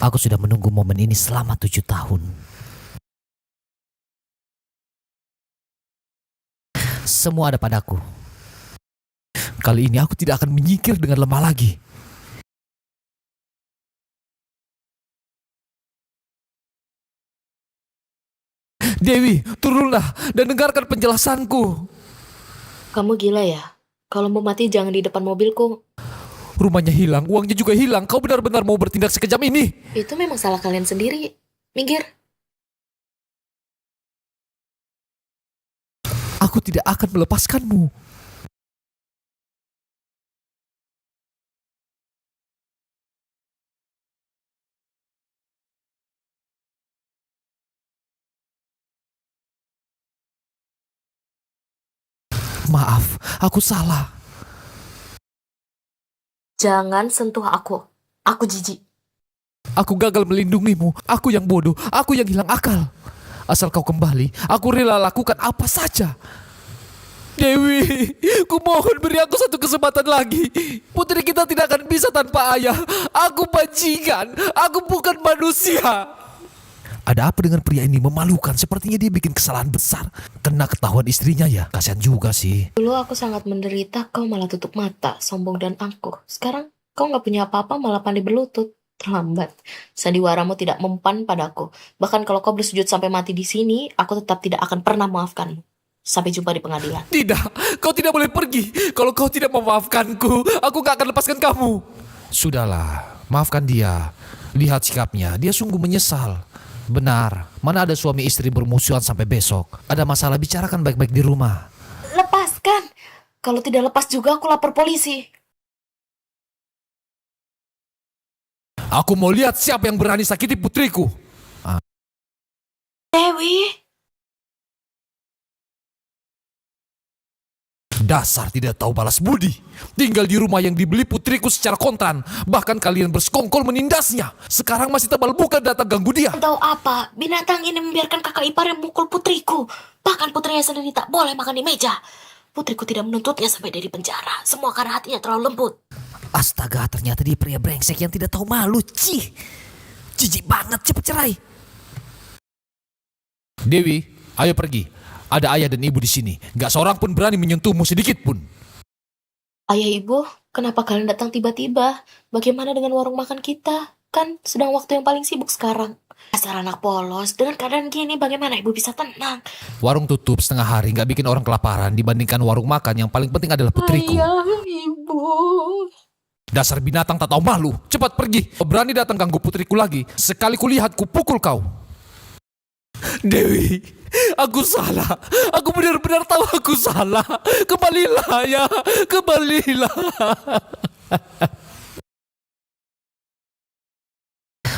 Aku sudah menunggu momen ini selama 7 tahun. Semua ada padaku. Kali ini aku tidak akan menyingkir dengan lemah lagi. Dewi, turunlah dan dengarkan penjelasanku. Kamu gila ya? Kalau mau mati jangan di depan mobilku. Rumahnya hilang, uangnya juga hilang. Kau benar-benar mau bertindak sekejam ini? Itu memang salah kalian sendiri. Minggir. Aku tidak akan melepaskanmu. Maaf, aku salah. Jangan sentuh aku. Aku jijik. Aku gagal melindungimu. Aku yang bodoh. Aku yang hilang akal. Asal kau kembali, aku rela lakukan apa saja. Dewi, kumohon beri aku satu kesempatan lagi. Putri kita tidak akan bisa tanpa ayah. Aku bajingan. Aku bukan manusia. Ada apa dengan pria ini? Memalukan. Sepertinya dia bikin kesalahan besar. Kena ketahuan istrinya ya. Kasian juga sih. Dulu aku sangat menderita, kau malah tutup mata, sombong dan angkuh. Sekarang kau nggak punya apa-apa, malah pandai berlutut. Terlambat. Sandiwaramu tidak mempan padaku. Bahkan kalau kau bersujud sampai mati di sini, aku tetap tidak akan pernah memaafkanmu. Sampai jumpa di pengadilan. Tidak, kau tidak boleh pergi. Kalau kau tidak memaafkanku, aku gak akan lepaskan kamu. Sudahlah, maafkan dia. Lihat sikapnya, dia sungguh menyesal. Benar, mana ada suami istri bermusuhan sampai besok. Ada masalah, bicarakan baik-baik di rumah. Lepaskan. Kalau tidak lepas juga aku lapor polisi. Aku mau lihat siapa yang berani sakiti putriku. Dewi. Dasar tidak tahu balas budi. Tinggal di rumah yang dibeli putriku secara kontran. Bahkan kalian bersekongkol menindasnya. Sekarang masih tebal bukan datang ganggu dia. Tahu apa? Binatang ini membiarkan kakak ipar yang mukul putriku. Bahkan putrinya sendiri tak boleh makan di meja. Putriku tidak menuntutnya sampai dari penjara. Semua karena hatinya terlalu lembut. Astaga, ternyata dia pria brengsek yang tidak tahu malu. Jijik banget, cepet cerai. Dewi, ayo pergi. Ada ayah dan ibu di sini. Gak seorang pun berani menyentuhmu sedikit pun. Ayah ibu, kenapa kalian datang tiba-tiba? Bagaimana dengan warung makan kita? Kan sedang waktu yang paling sibuk sekarang. Dasar anak polos, dengan keadaan gini bagaimana ibu bisa tenang? Warung tutup setengah hari gak bikin orang kelaparan dibandingkan warung makan yang paling penting adalah putriku. Ayah, ibu. Dasar binatang tak tahu malu. Cepat pergi. Kau berani datang ganggu putriku lagi. Sekali kulihat ku pukul kau. Dewi, aku salah. Aku benar-benar tahu aku salah. Kembalilah ya, kembalilah.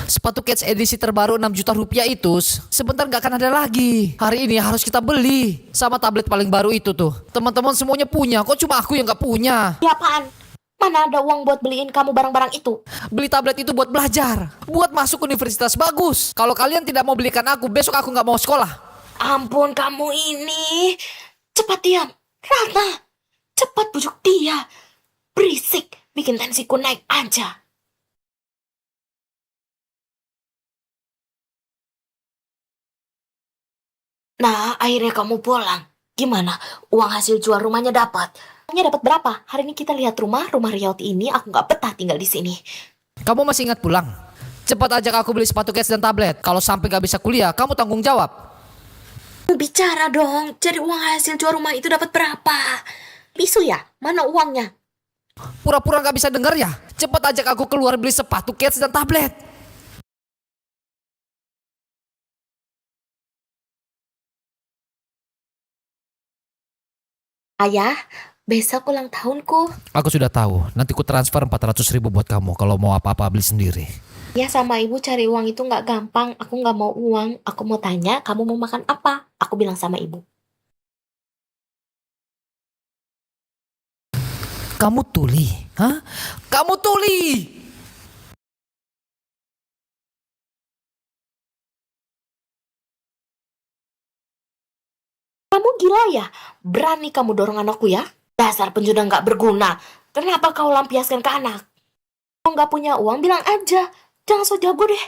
Sepatu Keds edisi terbaru 6 juta rupiah itu sebentar gak akan ada lagi. Hari ini harus kita beli. Sama tablet paling baru itu tuh. Teman-teman semuanya punya, kok cuma aku yang gak punya? Ya apaan? Mana ada uang buat beliin kamu barang-barang itu? Beli tablet itu buat belajar, buat masuk universitas bagus. Kalau kalian tidak mau belikan aku, besok aku gak mau sekolah. Ampun kamu ini. Cepat diam. Ratna, cepat bujuk dia. Berisik, bikin tensiku naik aja. Nah, akhirnya kamu pulang. Gimana? Uang hasil jual rumahnya dapat? Uangnya dapat berapa? Hari ini kita lihat rumah Riyoti ini. Aku nggak betah tinggal di sini. Kamu masih ingat pulang? Cepat ajak aku beli sepatu Keds dan tablet. Kalau sampai gak bisa kuliah, kamu tanggung jawab. Bicara dong. Jadi uang hasil jual rumah itu dapat berapa? Bisu ya? Mana uangnya? Pura-pura gak bisa dengar ya? Cepat ajak aku keluar beli sepatu Keds dan tablet. Ayah, besok ulang tahunku. Aku sudah tahu. Nanti ku transfer 400.000 buat kamu. Kalau mau apa-apa beli sendiri. Ya sama ibu cari uang itu nggak gampang. Aku nggak mau uang. Aku mau tanya, kamu mau makan apa? Aku bilang sama ibu. Kamu tuli? Hah? Kamu tuli? Kamu gila ya? Berani kamu dorong anakku ya? Dasar penjuda nggak berguna. Kenapa kau lampiaskan ke anak? Kau nggak punya uang, bilang aja. Jangan so jago deh.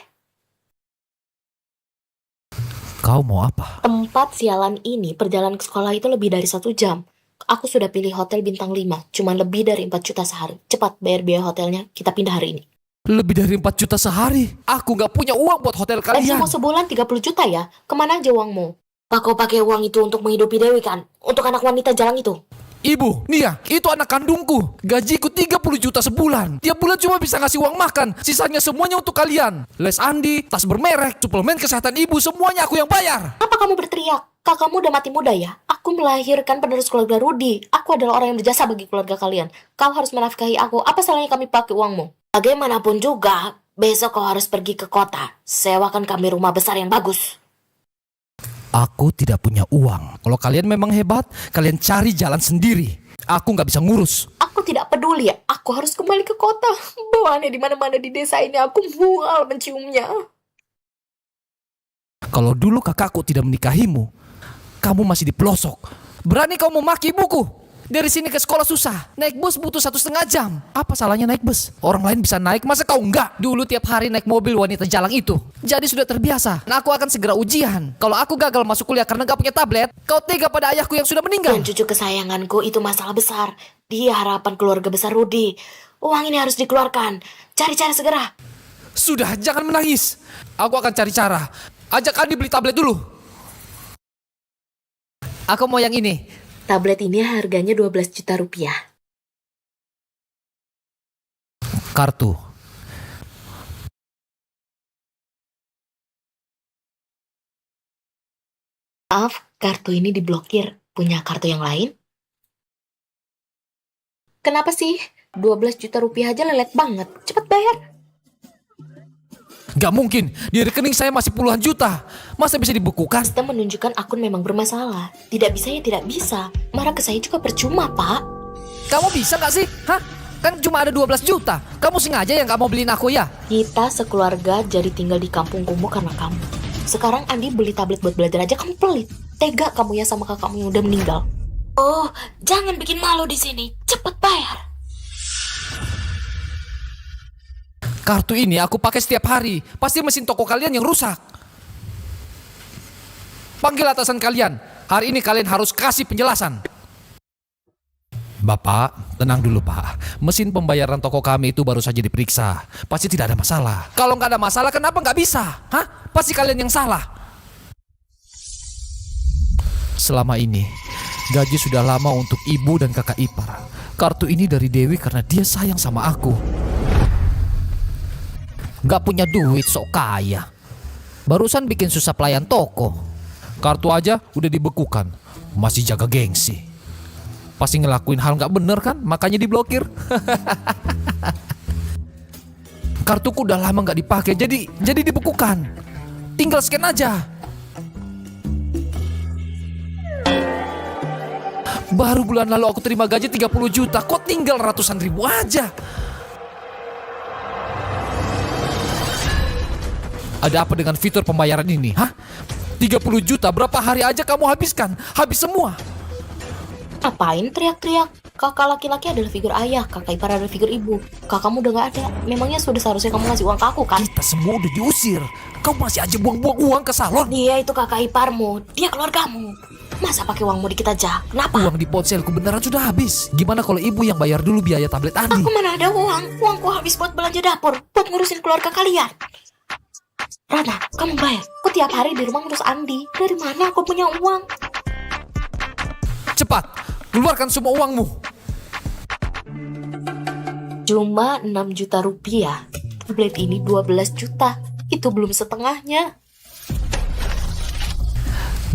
Kau mau apa? Tempat sialan ini, perjalanan ke sekolah itu lebih dari 1 jam. Aku sudah pilih hotel bintang 5, cuma lebih dari 4 juta sehari. Cepat bayar biaya hotelnya, kita pindah hari ini. Lebih dari 4 juta sehari? Aku gak punya uang buat hotel kalian. Gajimu sebulan 30 juta ya? Kemana aja uangmu? Apa kau pakai uang itu untuk menghidupi Dewi kan? Untuk anak wanita jalan itu? Ibu, Nia, itu anak kandungku. Gajiku 30 juta sebulan. Tiap bulan cuma bisa ngasih uang makan. Sisanya semuanya untuk kalian. Les Andi, tas bermerek, suplemen kesehatan ibu, semuanya aku yang bayar. Apa kamu berteriak? Kakakmu udah mati muda ya? Aku melahirkan penerus keluarga Rudi. Aku adalah orang yang berjasa bagi keluarga kalian. Kau harus menafkahi aku. Apa salahnya kami pakai uangmu? Bagaimanapun juga, besok kau harus pergi ke kota. Sewakan kami rumah besar yang bagus. Aku tidak punya uang. Kalau kalian memang hebat, kalian cari jalan sendiri. Aku nggak bisa ngurus. Aku tidak peduli ya. Aku harus kembali ke kota. Bauannya di mana-mana di desa ini. Aku mual menciumnya. Kalau dulu kakakku tidak menikahimu, kamu masih di pelosok. Berani kau memaki ibuku? Dari sini ke sekolah susah. Naik bus butuh 1,5 jam. Apa salahnya naik bus? Orang lain bisa naik, masa kau enggak? Dulu tiap hari naik mobil wanita jalang itu. Jadi sudah terbiasa. Nah, aku akan segera ujian. Kalau aku gagal masuk kuliah karena gak punya tablet, kau tega pada ayahku yang sudah meninggal. Dan cucu kesayanganku itu masalah besar. Dia harapan keluarga besar Rudi. Uang ini harus dikeluarkan. Cari cara segera. Sudah, jangan menangis. Aku akan cari cara. Ajak Andi beli tablet dulu. Aku mau yang ini. Tablet ini harganya 12 juta rupiah. Kartu. Maaf, kartu ini diblokir. Punya kartu yang lain? Kenapa sih? 12 juta rupiah aja lelet banget. Cepet bayar. Gak mungkin, di rekening saya masih puluhan juta. Masa bisa dibekukan? Sistem menunjukkan akun memang bermasalah. Tidak bisa ya tidak bisa. Marah ke saya juga percuma, Pak. Kamu bisa gak sih? Hah? Kan cuma ada 12 juta. Kamu sengaja yang gak mau beliin aku ya? Kita sekeluarga jadi tinggal di kampung kumuh karena kamu. Sekarang Andi beli tablet buat belajar aja kamu pelit. Tega kamu ya sama kakakmu yang udah meninggal. Oh, jangan bikin malu di sini. Cepet bayar. Kartu ini aku pakai setiap hari. Pasti mesin toko kalian yang rusak. Panggil atasan kalian. Hari ini kalian harus kasih penjelasan. Bapak, tenang dulu Pak. Mesin pembayaran toko kami itu baru saja diperiksa. Pasti tidak ada masalah. Kalau nggak ada masalah, kenapa nggak bisa? Hah? Pasti kalian yang salah. Selama ini, gaji sudah lama untuk ibu dan kakak ipar. Kartu ini dari Dewi karena dia sayang sama aku. Gak punya duit, sok kaya. Barusan bikin susah pelayan toko. Kartu aja udah dibekukan. Masih jaga gengsi. Pasti ngelakuin hal nggak bener kan? Makanya diblokir. Kartuku udah lama nggak dipakai, jadi dibekukan. Tinggal scan aja. Baru bulan lalu aku terima gaji 30 juta, kok tinggal ratusan ribu aja? Ada apa dengan fitur pembayaran ini? Hah? 30 juta berapa hari aja kamu habiskan? Habis semua. Ngapain teriak-teriak? Kakak laki-laki adalah figur ayah, kakak ipar adalah figur ibu. Kakakmu udah gak ada. Memangnya sudah seharusnya kamu ngasih uang ke aku kan? Kita semua udah diusir. Kamu masih aja buang-buang uang ke salon. Dia itu kakak iparmu, dia keluargamu. Masa pakai uangmu dikit aja? Kenapa? Uang di ponselku beneran sudah habis. Gimana kalau ibu yang bayar dulu biaya tablet Andi? Aku mana ada uang? Uangku habis buat belanja dapur, buat ngurusin keluarga kalian. Rana, kamu bayar. Aku tiap hari di rumah ngurus Andi. Dari mana aku punya uang? Cepat, keluarkan semua uangmu. Cuma 6 juta rupiah. Tablet ini 12 juta. Itu belum setengahnya.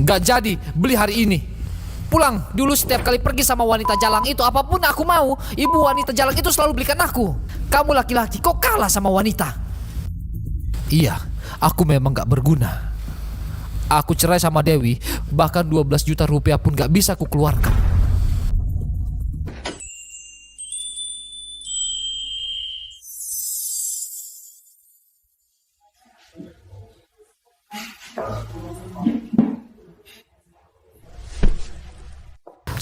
Gak jadi, beli hari ini. Pulang, dulu setiap kali pergi sama wanita jalang itu, apapun aku mau, ibu wanita jalang itu selalu belikan aku. Kamu laki-laki, kok kalah sama wanita? Iya, aku memang gak berguna. Aku cerai sama Dewi, bahkan 12 juta rupiah pun gak bisa aku keluarkan.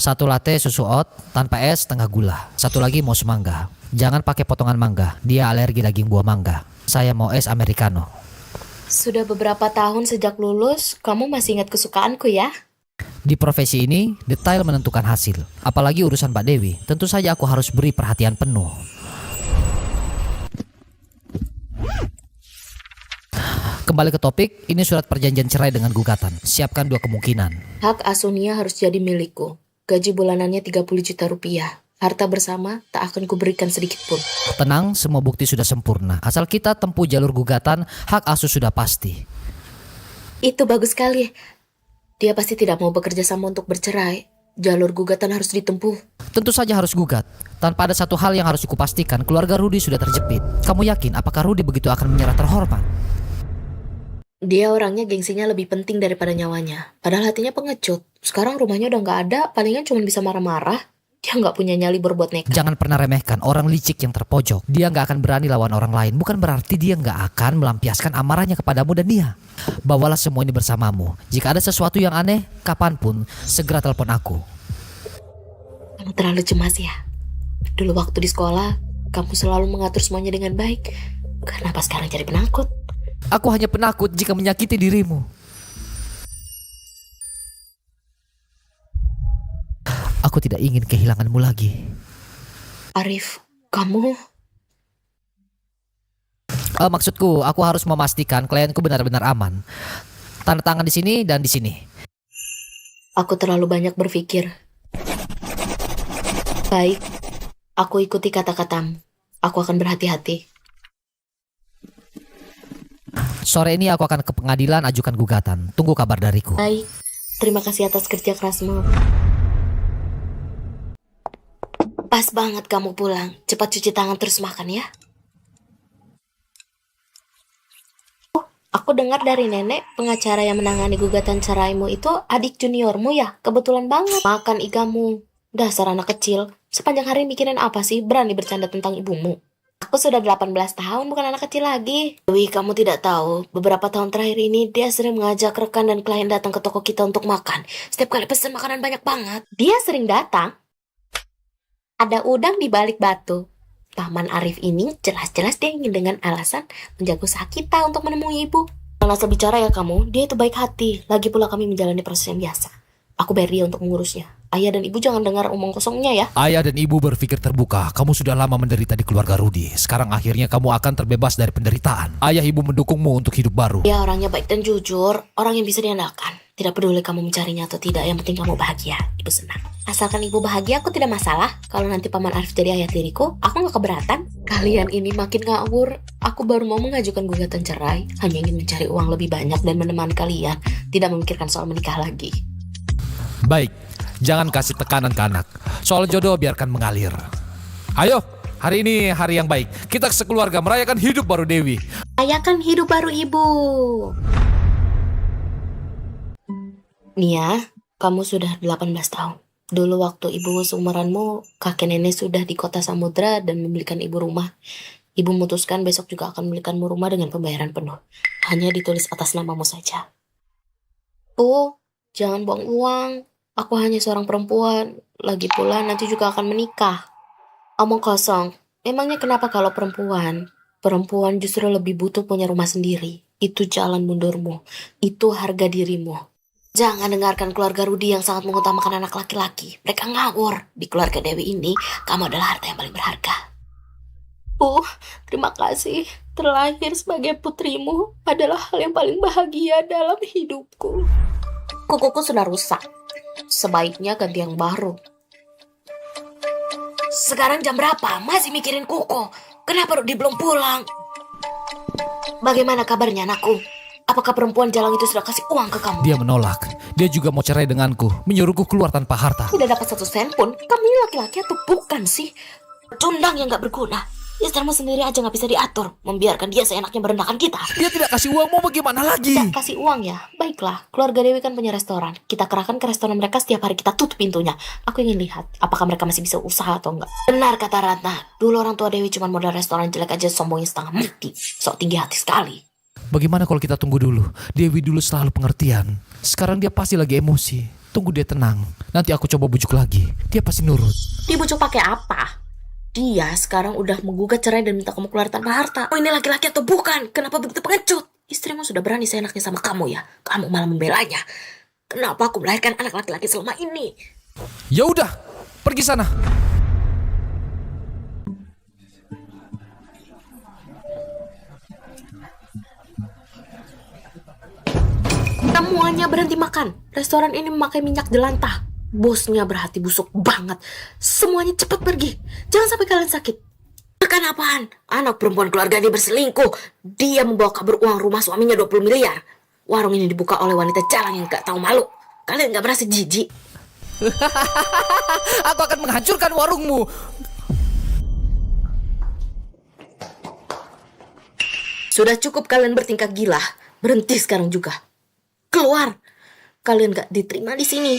Satu latte susu oat tanpa es setengah gula. Satu lagi mau semangga. Jangan pakai potongan mangga, dia alergi daging buah mangga. Saya mau es americano. Sudah beberapa tahun sejak lulus, kamu masih ingat kesukaanku ya? Di profesi ini, detail menentukan hasil. Apalagi urusan Mbak Dewi, tentu saja aku harus beri perhatian penuh. Kembali ke topik, ini surat perjanjian cerai dengan gugatan. Siapkan dua kemungkinan. Hak asuh Nia harus jadi milikku. Gaji bulanannya 30 juta rupiah. Harta bersama tak akan kuberikan sedikit pun. Tenang, semua bukti sudah sempurna. Asal kita tempuh jalur gugatan, hak asuh sudah pasti. Itu bagus sekali. Dia pasti tidak mau bekerja sama untuk bercerai. Jalur gugatan harus ditempuh. Tentu saja harus gugat. Tanpa ada satu hal yang harus kupastikan, keluarga Rudi sudah terjepit. Kamu yakin apakah Rudi begitu akan menyerah terhormat? Dia orangnya gengsinya lebih penting daripada nyawanya. Padahal hatinya pengecut. Sekarang rumahnya udah gak ada, palingan cuma bisa marah-marah. Dia gak punya nyali berbuat nekat. Jangan pernah remehkan orang licik yang terpojok. Dia gak akan berani lawan orang lain. Bukan berarti dia gak akan melampiaskan amarahnya kepadamu dan dia. Bawalah semua ini bersamamu. Jika ada sesuatu yang aneh, kapanpun, segera telepon aku. Kamu terlalu cemas ya. Dulu waktu di sekolah, kamu selalu mengatur semuanya dengan baik. Kenapa sekarang jadi penakut? Aku hanya penakut jika menyakiti dirimu. Aku tidak ingin kehilanganmu lagi. Arif, kamu... Maksudku, aku harus memastikan klienku benar-benar aman. Tanda tangan di sini dan di sini. Aku terlalu banyak berpikir. Baik, aku ikuti kata-katamu. Aku akan berhati-hati. Sore ini aku akan ke pengadilan ajukan gugatan. Tunggu kabar dariku. Baik, terima kasih atas kerja kerasmu. Pas banget kamu pulang. Cepat cuci tangan terus makan ya. Aku dengar dari nenek, pengacara yang menangani gugatan ceraimu itu adik juniormu ya? Kebetulan banget. Makan igamu. Dasar anak kecil. Sepanjang hari mikirin apa sih? Berani bercanda tentang ibumu. Aku sudah 18 tahun, bukan anak kecil lagi. Dewi, kamu tidak tahu. Beberapa tahun terakhir ini, dia sering mengajak rekan dan klien datang ke toko kita untuk makan. Setiap kali pesan makanan banyak banget. Dia sering datang. Ada udang di balik batu. Paman Arif ini jelas-jelas dia ingin dengan alasan menjaga usaha kita untuk menemui ibu. Jangan asal bicara ya kamu, dia itu baik hati. Lagi pula kami menjalani proses yang biasa. Aku bayar dia untuk mengurusnya. Ayah dan ibu jangan dengar omong kosongnya ya. Ayah dan ibu berpikir terbuka. Kamu sudah lama menderita di keluarga Rudy. Sekarang akhirnya kamu akan terbebas dari penderitaan. Ayah ibu mendukungmu untuk hidup baru. Dia orangnya baik dan jujur, orang yang bisa diandalkan. Tidak peduli kamu mencarinya atau tidak, yang penting kamu bahagia. Ibu senang. Asalkan ibu bahagia, aku tidak masalah. Kalau nanti Paman Arif jadi ayah tiriku, aku gak keberatan. Kalian ini makin ngawur. Aku baru mau mengajukan gugatan cerai. Hanya ingin mencari uang lebih banyak dan menemani kalian. Tidak memikirkan soal menikah lagi. Baik, jangan kasih tekanan ke anak. Soal jodoh biarkan mengalir. Ayo, hari ini hari yang baik. Kita sekeluarga merayakan hidup baru Dewi. Rayakan hidup baru ibu. Nia, kamu sudah 18 tahun. Dulu waktu ibu seumuranmu, kakek nenek sudah di kota Samudra dan membelikan ibu rumah. Ibu memutuskan besok juga akan membelikanmu rumah dengan pembayaran penuh. Hanya ditulis atas namamu saja. Bu, jangan buang uang. Aku hanya seorang perempuan. Lagi pula nanti juga akan menikah. Omong kosong. Memangnya kenapa kalau perempuan? Perempuan justru lebih butuh punya rumah sendiri. Itu jalan mundurmu. Itu harga dirimu. Jangan dengarkan keluarga Rudy yang sangat mengutamakan anak laki-laki. Mereka ngawur. Di keluarga Dewi ini, kamu adalah harta yang paling berharga. Bu, terima kasih. Terlahir sebagai putrimu adalah hal yang paling bahagia dalam hidupku. Kukuku sudah rusak. Sebaiknya ganti yang baru. Sekarang jam berapa? Masih mikirin kuku. Kenapa Rudy belum pulang? Bagaimana kabarnya anakku? Apakah perempuan jalang itu sudah kasih uang ke kamu? Dia menolak. Dia juga mau cerai denganku, menyuruhku keluar tanpa harta. Tidak dapat 1 sen pun. Kamu ini laki-laki atau bukan sih? Cundang yang gak berguna. Istrimu sendiri aja gak bisa diatur. Membiarkan dia seenaknya merendahkan kita. Dia tidak kasih uang, mau bagaimana lagi? Tidak kasih uang ya? Baiklah, keluarga Dewi kan punya restoran. Kita kerahkan ke restoran mereka, setiap hari kita tutup pintunya. Aku ingin lihat apakah mereka masih bisa usaha atau enggak. Benar kata Ratna. Dulu orang tua Dewi cuma modal restoran jelek aja, sombongnya setengah mati. Sok tinggi hati sekali. Bagaimana kalau kita tunggu dulu? Dewi dulu selalu pengertian. Sekarang dia pasti lagi emosi. Tunggu dia tenang. Nanti aku coba bujuk lagi. Dia pasti nurut. Dibujuk pakai apa? Dia sekarang udah menggugat cerai dan minta kamu keluar tanpa harta. Oh, ini laki-laki atau bukan? Kenapa begitu pengecut? Istrimu sudah berani seenaknya sama kamu ya. Kamu malah membelanya. Kenapa aku melahirkan anak laki-laki selama ini? Ya udah, pergi sana. Semuanya berhenti makan. Restoran ini memakai minyak jelantah. Bosnya berhati busuk banget. Semuanya cepat pergi. Jangan sampai kalian sakit. Makan apaan? Anak perempuan keluarga dia berselingkuh. Dia membawa kabur uang rumah suaminya 20 miliar. Warung ini dibuka oleh wanita jalan yang gak tahu malu. Kalian gak merasa jijik? Aku akan menghancurkan warungmu. Sudah cukup kalian bertingkah gila. Berhenti sekarang juga. Keluar. Kalian gak diterima di sini.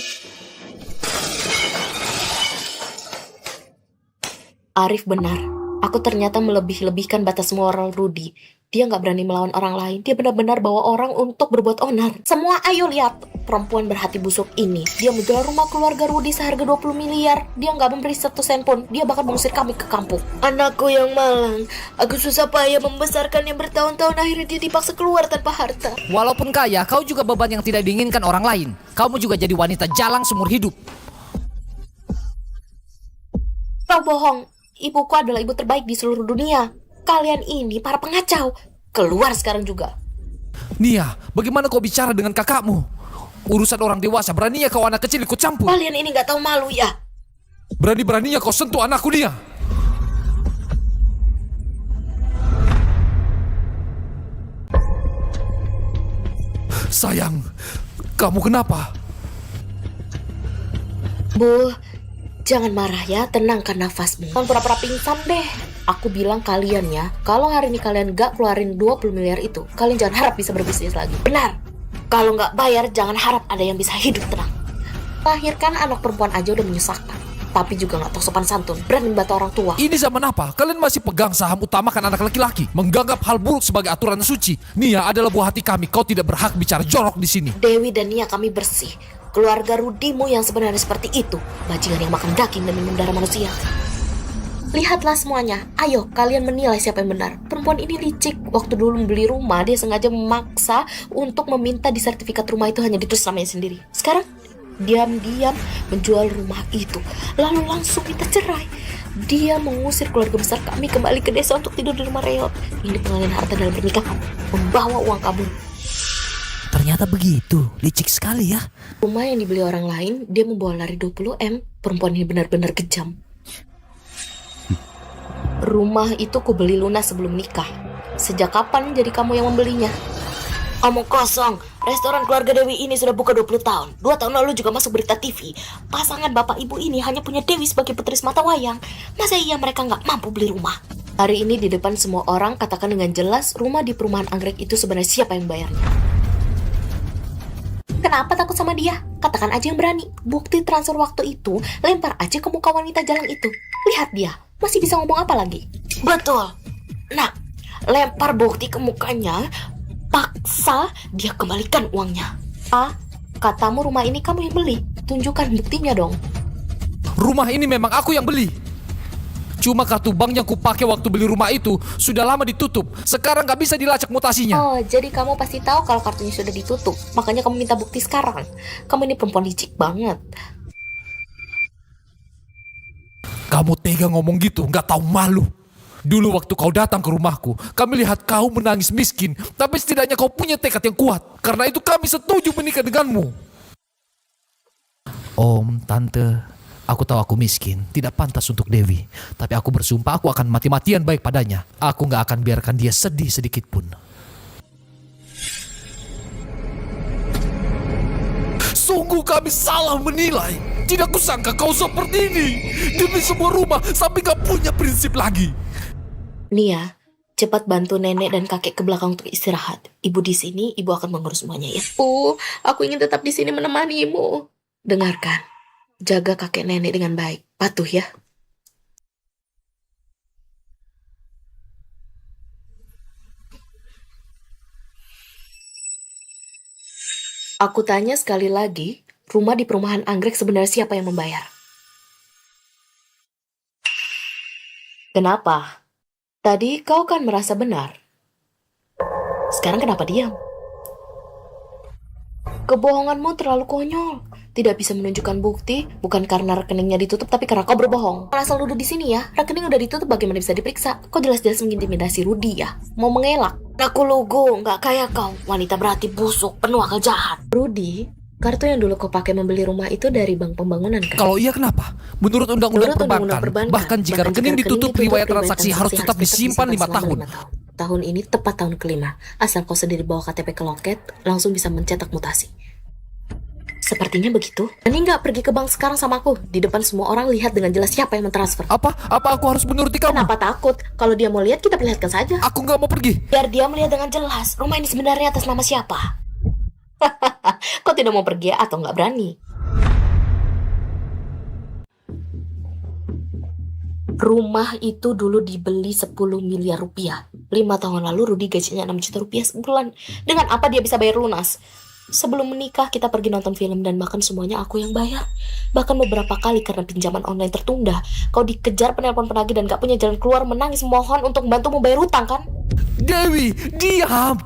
Arif benar. Aku ternyata melebih-lebihkan batas moral Rudy. Dia gak berani melawan orang lain. Dia benar-benar bawa orang untuk berbuat onar. Semua ayo lihat. Perempuan berhati busuk ini. Dia menjual rumah keluarga Rudy seharga 20 miliar. Dia gak memberi 1 sen pun. Dia bahkan mengusir kami ke kampung. Anakku yang malang. Aku susah payah membesarkannya bertahun-tahun. Akhirnya dia dipaksa keluar tanpa harta. Walaupun kaya, kau juga beban yang tidak diinginkan orang lain. Kamu juga jadi wanita jalang seumur hidup. Kau bohong. Ibuku adalah ibu terbaik di seluruh dunia. Kalian ini para pengacau. Keluar sekarang juga. Nia, bagaimana kau bicara dengan kakakmu? Urusan orang dewasa, beraninya kau anak kecil ikut campur? Kalian ini gak tahu malu ya? Berani-beraninya kau sentuh anakku, Nia. Sayang, kamu kenapa? Bu, jangan marah ya, tenangkan nafasmu. Jangan pura-pura pingsan deh. Aku bilang kalian ya, kalau hari ini kalian gak keluarin 20 miliar itu, kalian jangan harap bisa berbisnis lagi. Benar. Kalau gak bayar, jangan harap ada yang bisa hidup tenang. Lahirkan anak perempuan aja udah menyusahkan. Tapi juga gak tahu sopan santun, berani membantah orang tua. Ini zaman apa? Kalian masih pegang saham utamakan anak laki-laki, menganggap hal buruk sebagai aturan suci. Nia adalah buah hati kami, kau tidak berhak bicara jorok di sini. Dewi dan Nia kami bersih. Keluarga Rudimu yang sebenarnya seperti itu, bajingan yang makan daging dan minum darah manusia. Lihatlah semuanya. Ayo, kalian menilai siapa yang benar. Perempuan ini licik. Waktu dulu membeli rumah, dia sengaja memaksa untuk meminta di sertifikat rumah itu hanya ditulis namanya sendiri. Sekarang, diam-diam menjual rumah itu, lalu langsung minta cerai. Dia mengusir keluarga besar kami kembali ke desa untuk tidur di rumah reot. Ini pengalihan harta dalam pernikahan, membawa uang kabur. Ternyata begitu, licik sekali ya. Rumah yang dibeli orang lain, dia membawa lari 20M. Perempuan ini benar-benar kejam. Rumah itu kubeli lunas sebelum nikah. Sejak kapan jadi kamu yang membelinya? Omong kosong. Restoran keluarga Dewi ini sudah buka 20 tahun. 2 tahun lalu juga masuk berita TV. Pasangan bapak ibu ini hanya punya Dewi sebagai putri semata wayang. Masa iya mereka nggak mampu beli rumah? Hari ini di depan semua orang, katakan dengan jelas rumah di perumahan anggrek itu sebenarnya siapa yang bayarnya. Kenapa takut sama dia? Katakan aja yang berani. Bukti transfer waktu itu, lempar aja ke muka wanita jalan itu. Lihat dia, masih bisa ngomong apa lagi? Betul. Nah, lempar bukti ke mukanya, paksa dia kembalikan uangnya. Katamu rumah ini kamu yang beli. Tunjukkan buktinya dong. Rumah ini memang aku yang beli. Cuma kartu bank yang kupakai waktu beli rumah itu sudah lama ditutup. Sekarang gak bisa dilacak mutasinya. Oh, jadi kamu pasti tahu kalau kartunya sudah ditutup. Makanya kamu minta bukti sekarang. Kamu ini perempuan licik banget. Kamu tega ngomong gitu, gak tahu malu. Dulu waktu kau datang ke rumahku, kami lihat kau menangis miskin. Tapi setidaknya kau punya tekad yang kuat. Karena itu kami setuju menikah denganmu. Om, Tante, aku tahu aku miskin, tidak pantas untuk Dewi. Tapi aku bersumpah aku akan mati-matian baik padanya. Aku gak akan biarkan dia sedih sedikit pun. Sungguh kami salah menilai. Tidak kusangka kau seperti ini. Demi sebuah rumah sampai gak punya prinsip lagi. Nia, cepat bantu nenek dan kakek ke belakang untuk istirahat. Ibu di sini, ibu akan mengurus semuanya ya. Aku ingin tetap di sini menemanimu. Dengarkan, jaga kakek nenek dengan baik. Patuh ya. Aku tanya sekali lagi, rumah di perumahan anggrek sebenarnya siapa yang membayar? Kenapa? Tadi kau kan merasa benar. Sekarang kenapa diam? Kebohonganmu terlalu konyol. Tidak bisa menunjukkan bukti, bukan karena rekeningnya ditutup, tapi karena kau berbohong. Kalau asal duduk di sini ya, rekening udah ditutup, bagaimana bisa diperiksa? Kau jelas-jelas mengintimidasi Rudi ya, mau mengelak. Aku lugu, nggak kayak kau, wanita berhati busuk, penuh akal jahat. Rudi, kartu yang dulu kau pakai membeli rumah itu dari bank pembangunan kan? Kalau iya kenapa? Menurut undang-undang perbankan, bahkan jika rekening ditutup, riwayat transaksi harus tetap disimpan 5 tahun. Tahun ini tepat tahun kelima. Asal kau sendiri bawa KTP ke loket, langsung bisa mencetak mutasi. Sepertinya begitu. Ini nggak pergi ke bank sekarang sama aku. Di depan semua orang lihat dengan jelas siapa yang mentransfer. Apa aku harus menuruti kamu? Kenapa takut? Kalau dia mau lihat, kita perlihatkan saja. Aku nggak mau pergi. Biar dia melihat dengan jelas. Rumah ini sebenarnya atas nama siapa? Kau tidak mau pergi atau nggak berani? Rumah itu dulu dibeli 10 miliar rupiah. 5 tahun lalu Rudi gajinya 6 juta rupiah sebulan. Dengan apa dia bisa bayar lunas? Sebelum menikah kita pergi nonton film dan makan semuanya aku yang bayar. Bahkan beberapa kali karena pinjaman online tertunda, kau dikejar penelpon penagih dan gak punya jalan keluar, menangis mohon untuk membantu membayar hutang kan? Dewi, diam!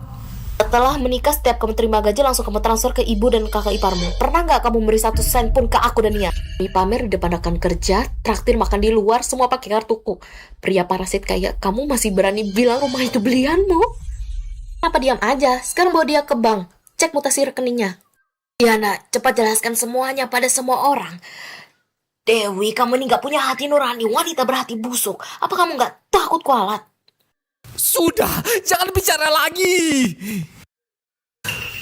Setelah menikah setiap kamu terima gaji langsung kamu transfer ke ibu dan kakak iparmu. Pernah gak kamu memberi 1 sen pun ke aku dan Nia? Kami pamer di depan rekan kerja, traktir makan di luar, semua pakai kartuku. Pria parasit kayak kamu masih berani bilang rumah itu belianmu? Kenapa diam aja? Sekarang bawa dia ke bank. Cek mutasi rekeningnya. Ya nak, cepat jelaskan semuanya pada semua orang. Dewi, kamu ini gak punya hati nurani, wanita berhati busuk. Apa kamu gak takut kualat? Sudah, jangan bicara lagi.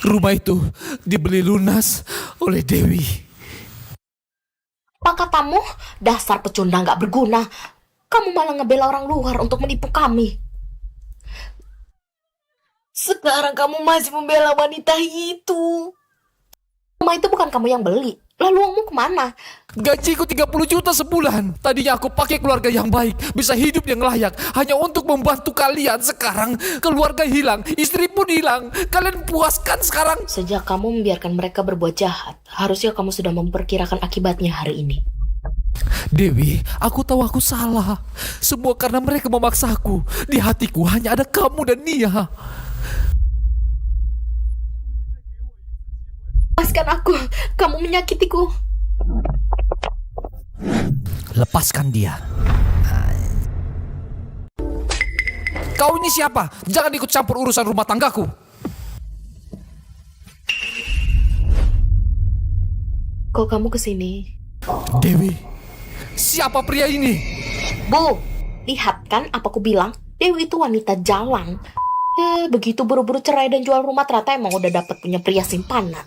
Rumah itu dibeli lunas oleh Dewi. Apa katamu? Dasar pecundang gak berguna. Kamu malah ngebela orang luar untuk menipu kami. Sekarang kamu masih membela wanita itu. Rumah itu bukan kamu yang beli. Lalu uangmu kemana? Gajiku 30 juta sebulan. Tadinya aku pakai keluarga yang baik, bisa hidup yang layak, hanya untuk membantu kalian. Sekarang keluarga hilang, istri pun hilang. Kalian puaskan sekarang? Sejak kamu membiarkan mereka berbuat jahat, harusnya kamu sudah memperkirakan akibatnya hari ini. Dewi, aku tahu aku salah. Semua karena mereka memaksaku. Di hatiku hanya ada kamu dan Nia. Lepaskan aku, kamu menyakitiku. Lepaskan dia. Kau ini siapa? Jangan ikut campur urusan rumah tanggaku. Kok kamu kesini? Dewi, siapa pria ini? Bu, lihat kan apa aku bilang? Dewi itu wanita jalang. Begitu buru-buru cerai dan jual rumah, ternyata emang udah dapat punya pria simpanan.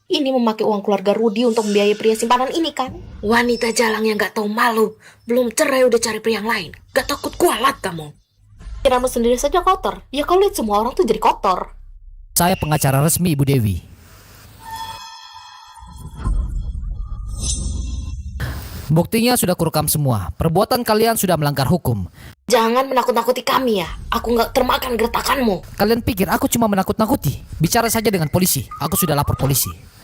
Ini memakai uang keluarga Rudi untuk membiayai pria simpanan ini kan? Wanita jalang yang gak tahu malu. Belum cerai udah cari pria yang lain. Gak takut kualat kamu. Kiramu sendiri saja kotor. Ya kau lihat semua orang tuh jadi kotor. Saya pengacara resmi Ibu Dewi. Buktinya sudah kurekam semua. Perbuatan kalian sudah melanggar hukum. Jangan menakut-nakuti kami ya. Aku gak termakan gertakanmu. Kalian pikir aku cuma menakut-nakuti? Bicara saja dengan polisi. Aku sudah lapor polisi.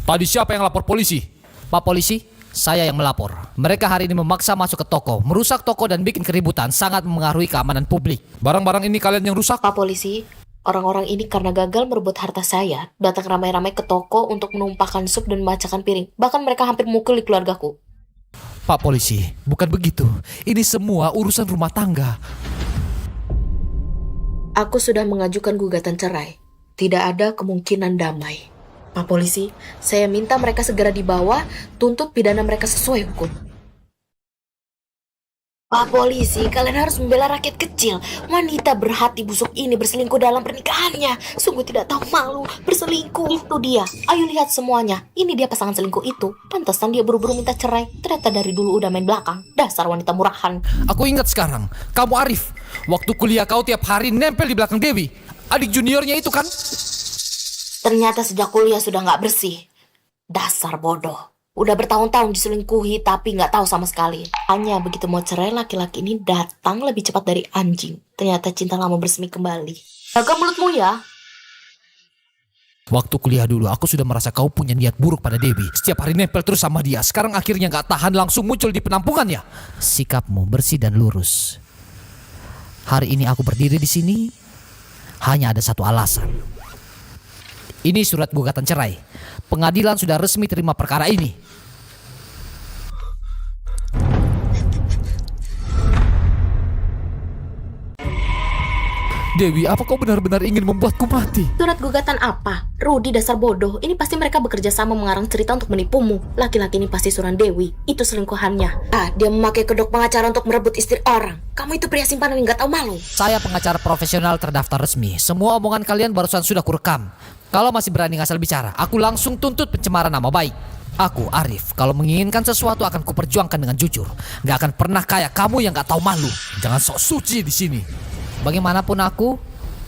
Tadi siapa yang lapor polisi? Pak polisi, saya yang melapor. Mereka hari ini memaksa masuk ke toko, merusak toko dan bikin keributan, sangat memengaruhi keamanan publik. Barang-barang ini kalian yang rusak? Pak polisi, orang-orang ini karena gagal merebut harta saya, datang ramai-ramai ke toko untuk menumpahkan sup dan memecahkan piring. Bahkan mereka hampir mukuli keluargaku. Pak polisi, bukan begitu. Ini semua urusan rumah tangga. Aku sudah mengajukan gugatan cerai. Tidak ada kemungkinan damai. Pak polisi, saya minta mereka segera dibawa, tuntut pidana mereka sesuai hukum. Pak polisi, kalian harus membela rakyat kecil. Wanita berhati busuk ini berselingkuh dalam pernikahannya. Sungguh tidak tahu malu, berselingkuh. Itu dia. Ayo lihat semuanya. Ini dia pasangan selingkuh itu. Pantesan dia buru-buru minta cerai. Ternyata dari dulu udah main belakang. Dasar wanita murahan. Aku ingat sekarang, kamu Arif. Waktu kuliah kau tiap hari nempel di belakang Dewi. Adik juniornya itu kan? Ternyata sejak kuliah sudah nggak bersih. Dasar bodoh. Udah bertahun-tahun diselingkuhi tapi nggak tahu sama sekali. Hanya begitu mau cerai, laki-laki ini datang lebih cepat dari anjing. Ternyata cinta lama bersemi kembali. Jaga mulutmu ya. Waktu kuliah dulu aku sudah merasa kau punya niat buruk pada Dewi. Setiap hari nempel terus sama dia. Sekarang akhirnya nggak tahan langsung muncul di penampungannya. Sikapmu bersih dan lurus. Hari ini aku berdiri di sini hanya ada satu alasan. Ini surat gugatan cerai. Pengadilan sudah resmi terima perkara ini. Dewi, apa kau benar-benar ingin membuatku mati? Surat gugatan apa? Rudi dasar bodoh. Ini pasti mereka bekerja sama mengarang cerita untuk menipumu. Laki-laki ini pasti Suran Dewi. Itu selingkuhannya. Dia memakai kedok pengacara untuk merebut istri orang. Kamu itu pria simpanan yang gak tahu malu. Saya pengacara profesional terdaftar resmi. Semua omongan kalian barusan sudah kurekam. Kalau masih berani ngasal bicara, aku langsung tuntut pencemaran nama baik. Aku, Arif, kalau menginginkan sesuatu akan kuperjuangkan dengan jujur. Gak akan pernah kayak kamu yang gak tahu malu. Jangan sok suci di sini. Bagaimanapun aku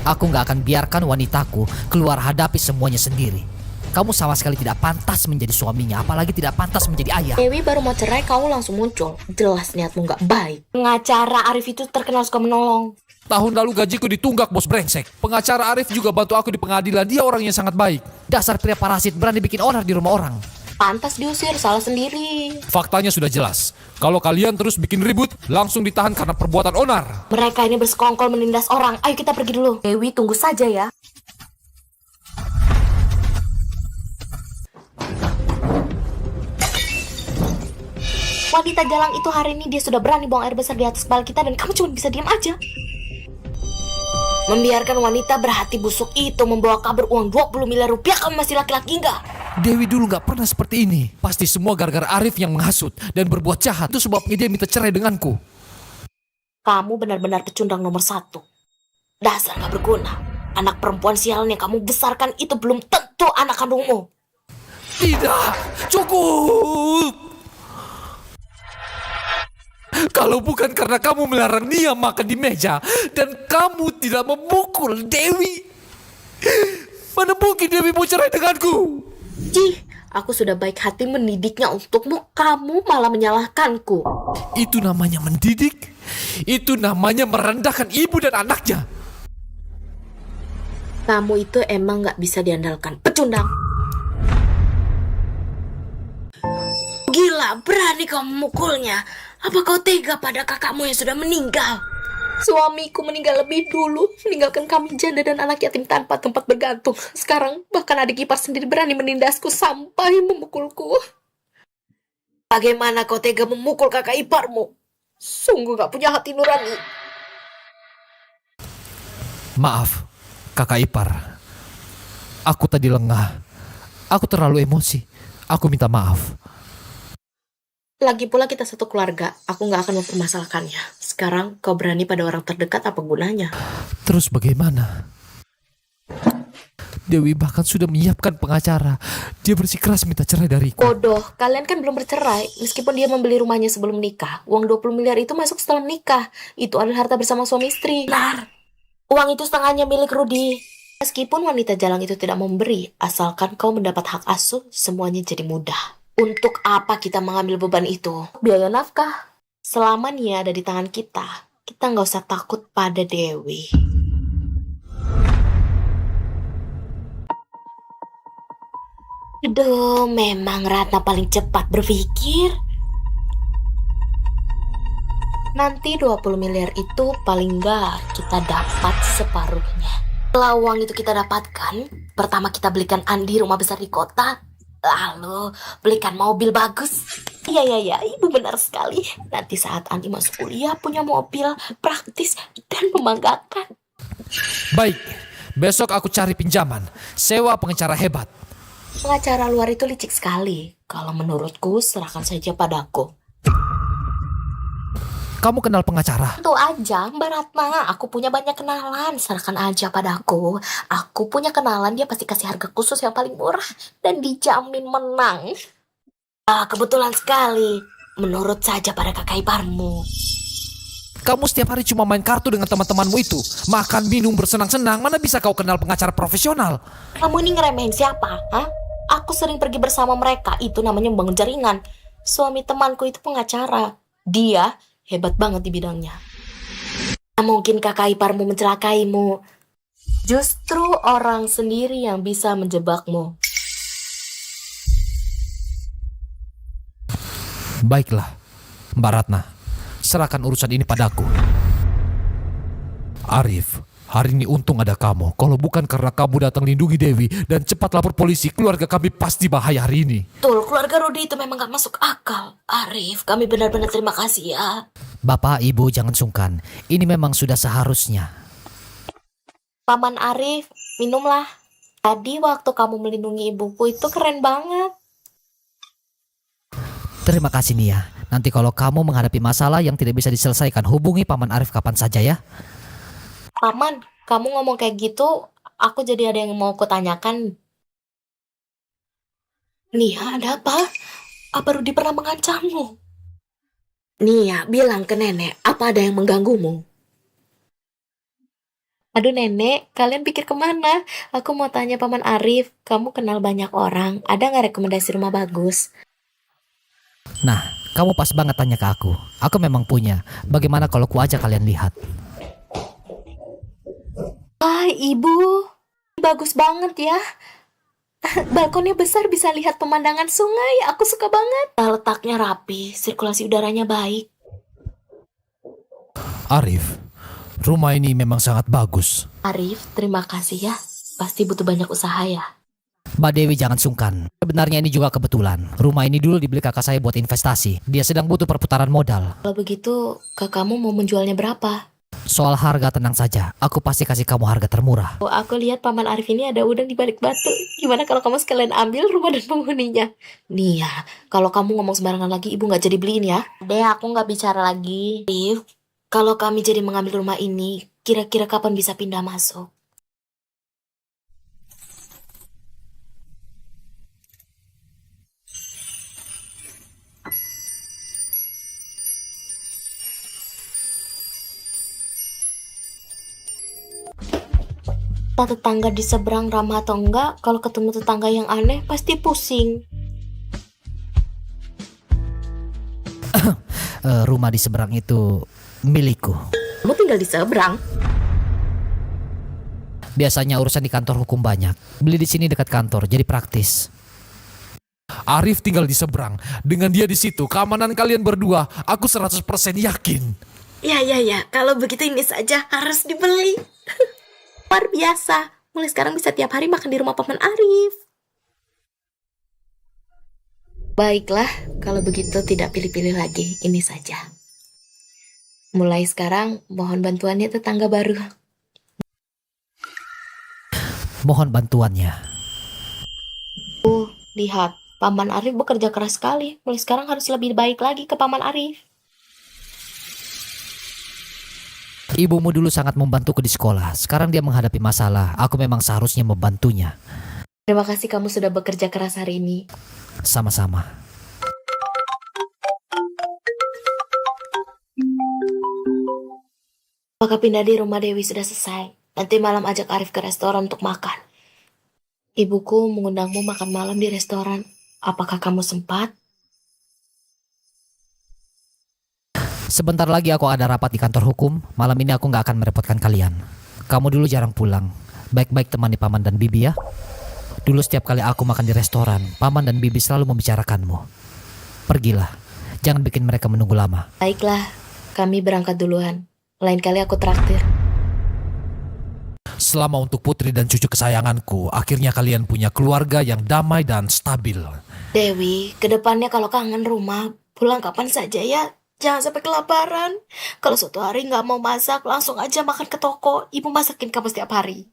gak akan biarkan wanitaku keluar hadapi semuanya sendiri. Kamu sama sekali tidak pantas menjadi suaminya, apalagi tidak pantas menjadi ayah. Dewi baru mau cerai, kamu langsung muncul. Jelas niatmu gak baik. Pengacara Arif itu terkenal suka menolong. Tahun lalu gajiku ditunggak bos brengsek. Pengacara Arif juga bantu aku di pengadilan. Dia orang yang sangat baik. Dasar pria parasit berani bikin onar di rumah orang. Pantas diusir, salah sendiri. Faktanya sudah jelas. Kalau kalian terus bikin ribut, langsung ditahan karena perbuatan onar. Mereka ini bersekongkol menindas orang. Ayo kita pergi dulu. Dewi, tunggu saja ya. Wanita jalang itu hari ini dia sudah berani buang air besar di atas kepala kita dan kamu cuma bisa diam aja. Membiarkan wanita berhati busuk itu membawa kabur uang 20 miliar rupiah, kamu masih laki-laki enggak? Dewi dulu gak pernah seperti ini. Pasti semua gara-gara Arif yang menghasut dan berbuat jahat. Itu sebabnya dia minta cerai denganku. Kamu benar-benar pecundang nomor 1. Dasar gak berguna. Anak perempuan sialan yang kamu besarkan itu belum tentu anak kandungmu. Tidak, cukup. Kalau bukan karena kamu melarang Nia makan di meja dan kamu tidak memukul Dewi, mana mungkin Dewi mau cerai denganku? Aku sudah baik hati mendidiknya untukmu, kamu malah menyalahkanku. Itu namanya mendidik? Itu namanya merendahkan ibu dan anaknya. Kamu itu emang gak bisa diandalkan, pecundang. Gila, berani kamu memukulnya. Apa kau tega pada kakakmu yang sudah meninggal? Suamiku meninggal lebih dulu, meninggalkan kami janda dan anak yatim tanpa tempat bergantung. Sekarang bahkan adik ipar sendiri berani menindasku sampai memukulku. Bagaimana kau tega memukul kakak iparmu? Sungguh gak punya hati nurani. Maaf, kakak ipar. Aku tadi lengah. Aku terlalu emosi. Aku minta maaf. Lagi pula kita satu keluarga, aku gak akan mempermasalahkannya. Sekarang kau berani pada orang terdekat, apa gunanya? Terus bagaimana? Dewi bahkan sudah menyiapkan pengacara. Dia bersikeras minta cerai dariku. Bodoh, kalian kan belum bercerai. Meskipun dia membeli rumahnya sebelum menikah, uang 20 miliar itu masuk setelah menikah. Itu adalah harta bersama suami istri. Benar. Uang itu setengahnya milik Rudy. Meskipun wanita jalang itu tidak memberi, asalkan kau mendapat hak asuh, semuanya jadi mudah. Untuk apa kita mengambil beban itu? Biaya nafkah. Selama Nia ada di tangan kita nggak usah takut pada Dewi. Aduh, memang Ratna paling cepat berpikir. Nanti 20 miliar itu paling nggak kita dapat separuhnya. Setelah uang itu kita dapatkan, pertama kita belikan Andi rumah besar di kota, lalu belikan mobil bagus. Iya, ibu benar sekali. Nanti saat Andi masuk kuliah punya mobil praktis dan membanggakan. Baik, besok aku cari pinjaman. Sewa pengacara hebat. Pengacara luar itu licik sekali. Kalau menurutku, serahkan saja padaku. Kamu kenal pengacara? Tentu aja, Mbak Ratna. Aku punya banyak kenalan. Serahkan aja padaku. Aku punya kenalan, dia pasti kasih harga khusus yang paling murah. Dan dijamin menang. Kebetulan sekali. Menurut saja pada kakak iparmu. Kamu setiap hari cuma main kartu dengan teman-temanmu itu. Makan, minum, bersenang-senang. Mana bisa kau kenal pengacara profesional? Kamu ini ngeremehin siapa? Hah? Aku sering pergi bersama mereka. Itu namanya membangun jaringan. Suami temanku itu pengacara. Dia hebat banget di bidangnya. Mungkin kakak iparmu mencelakaimu. Justru orang sendiri yang bisa menjebakmu. Baiklah, Mbak Ratna. Serahkan urusan ini padaku. Arif, hari ini untung ada kamu. Kalau bukan karena kamu datang lindungi Dewi dan cepat lapor polisi, keluarga kami pasti bahaya hari ini. Betul, keluarga Rudy itu memang gak masuk akal. Arif, kami benar-benar terima kasih ya. Bapak, Ibu jangan sungkan. Ini memang sudah seharusnya. Paman Arif, minumlah. Tadi waktu kamu melindungi ibuku itu keren banget. Terima kasih Nia. Nanti kalau kamu menghadapi masalah yang tidak bisa diselesaikan, hubungi Paman Arif kapan saja ya. Paman, kamu ngomong kayak gitu, aku jadi ada yang mau kutanyakan. Nia, ada apa? Apa Rudy pernah mengancammu? Nia, bilang ke nenek, apa ada yang mengganggumu? Aduh nenek, kalian pikir kemana? Aku mau tanya Paman Arif, kamu kenal banyak orang, ada nggak rekomendasi rumah bagus? Nah, kamu pas banget tanya ke aku. Aku memang punya. Bagaimana kalau ku ajak kalian lihat? Ibu, bagus banget ya. Balkonnya besar, bisa lihat pemandangan sungai. Aku suka banget. Letaknya rapi, sirkulasi udaranya baik. Arif, rumah ini memang sangat bagus. Arif, terima kasih ya. Pasti butuh banyak usaha ya. Mbak Dewi jangan sungkan. Sebenarnya ini juga kebetulan. Rumah ini dulu dibeli kakak saya buat investasi. Dia sedang butuh perputaran modal. Kalau begitu, kakakmu mau menjualnya berapa? Soal harga tenang saja. Aku pasti kasih kamu harga termurah. Oh, aku lihat Paman Arif ini ada udang di balik batu. Gimana kalau kamu sekalian ambil rumah dan penghuninya? Nih ya, kalau kamu ngomong sembarangan lagi, ibu nggak jadi beliin ya. Deh, aku nggak bicara lagi. Arif, kalau kami jadi mengambil rumah ini, kira-kira kapan bisa pindah masuk? Tetangga di seberang ramah atau enggak, kalau ketemu tetangga yang aneh pasti pusing. Rumah di seberang itu milikku. Kamu tinggal di seberang? Biasanya urusan di kantor hukum banyak. Beli di sini dekat kantor, jadi praktis. Arif tinggal di seberang. Dengan dia di situ, keamanan kalian berdua, aku 100% yakin. Ya, kalau begitu ini saja harus dibeli. Luar biasa, mulai sekarang bisa tiap hari makan di rumah Paman Arif. Baiklah, kalau begitu tidak pilih-pilih lagi, ini saja. Mulai sekarang, mohon bantuannya tetangga baru. Mohon bantuannya. Lihat, Paman Arif bekerja keras sekali. Mulai sekarang harus lebih baik lagi ke Paman Arif. Ibumu dulu sangat membantuku di sekolah. Sekarang dia menghadapi masalah. Aku memang seharusnya membantunya. Terima kasih kamu sudah bekerja keras hari ini. Sama-sama. Maka pindah di rumah Dewi sudah selesai. Nanti malam ajak Arif ke restoran untuk makan. Ibuku mengundangmu makan malam di restoran. Apakah kamu sempat? Sebentar lagi aku ada rapat di kantor hukum. Malam ini aku gak akan merepotkan kalian. Kamu dulu jarang pulang. Baik-baik temani Paman dan Bibi ya. Dulu setiap kali aku makan di restoran, Paman dan Bibi selalu membicarakanmu. Pergilah. Jangan bikin mereka menunggu lama. Baiklah, kami berangkat duluan. Lain kali aku traktir. Selama untuk putri dan cucu kesayanganku, akhirnya kalian punya keluarga yang damai dan stabil. Dewi, kedepannya kalau kangen rumah, pulang kapan saja ya. Jangan sampai kelaparan. Kalau suatu hari nggak mau masak, langsung aja makan ke toko. Ibu masakin kamu setiap hari.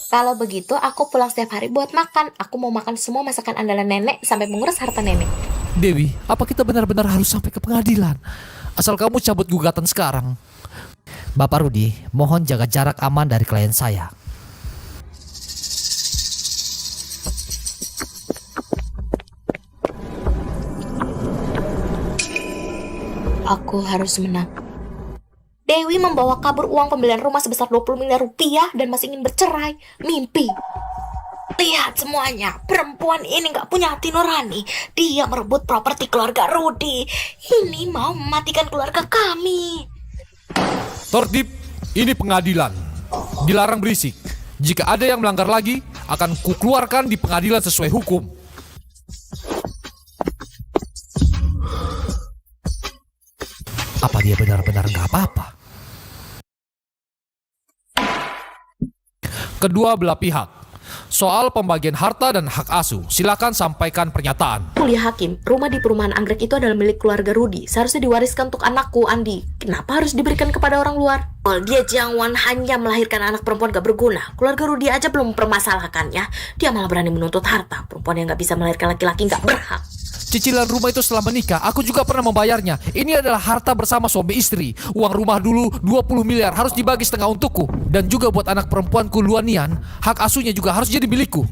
Kalau begitu, aku pulang setiap hari buat makan. Aku mau makan semua masakan andalan nenek sampai menguras harta nenek. Dewi, apa kita benar-benar harus sampai ke pengadilan? Asal kamu cabut gugatan sekarang. Bapak Rudi, mohon jaga jarak aman dari klien saya. Aku harus menang. Dewi membawa kabur uang pembelian rumah sebesar 20 miliar rupiah dan masih ingin bercerai. Mimpi. Lihat semuanya, perempuan ini gak punya hati nurani. Dia merebut properti keluarga Rudi. Ini mau mematikan keluarga kami. Tertib, ini pengadilan. Dilarang berisik. Jika ada yang melanggar lagi, akan kukeluarkan di pengadilan sesuai hukum. Apa dia benar-benar gak apa-apa? Kedua belah pihak. Soal pembagian harta dan hak asuh, silakan sampaikan pernyataan. Mulia Hakim, rumah di perumahan Anggrek itu adalah milik keluarga Rudi. Seharusnya diwariskan untuk anakku, Andi. Kenapa harus diberikan kepada orang luar? Dia Jiangwan hanya melahirkan anak perempuan gak berguna. Keluarga Rudi aja belum mempermasalahkannya. Dia malah berani menuntut harta. Perempuan yang gak bisa melahirkan laki-laki gak berhak. Cicilan rumah itu setelah menikah, aku juga pernah membayarnya. Ini adalah harta bersama suami istri. Uang rumah dulu 20 miliar harus dibagi setengah untukku. Dan juga buat anak perempuanku Luanian, hak asuhnya juga harus jadi milikku.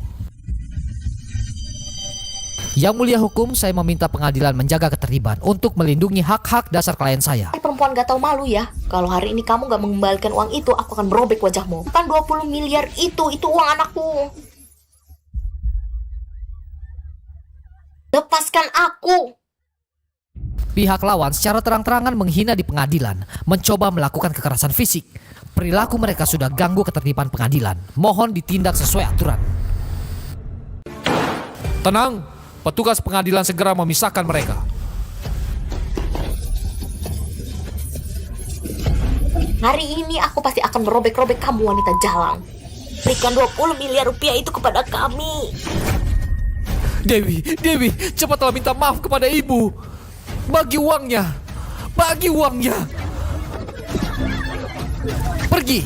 Yang Mulia Hukum, saya meminta pengadilan menjaga ketertiban untuk melindungi hak-hak dasar klien saya. Perempuan gak tahu malu ya. Kalau hari ini kamu gak mengembalikan uang itu, aku akan merobek wajahmu. Bukan 20 miliar itu uang anakku. Lepaskan aku. Pihak lawan secara terang-terangan menghina di pengadilan, mencoba melakukan kekerasan fisik. Perilaku mereka sudah ganggu ketertiban pengadilan. Mohon ditindak sesuai aturan. Tenang, petugas pengadilan segera memisahkan mereka. Hari ini aku pasti akan merobek-robek kamu, wanita jalang. Berikan 20 miliar rupiah itu kepada kami. Dewi, cepatlah minta maaf kepada ibu. Bagi uangnya. Pergi.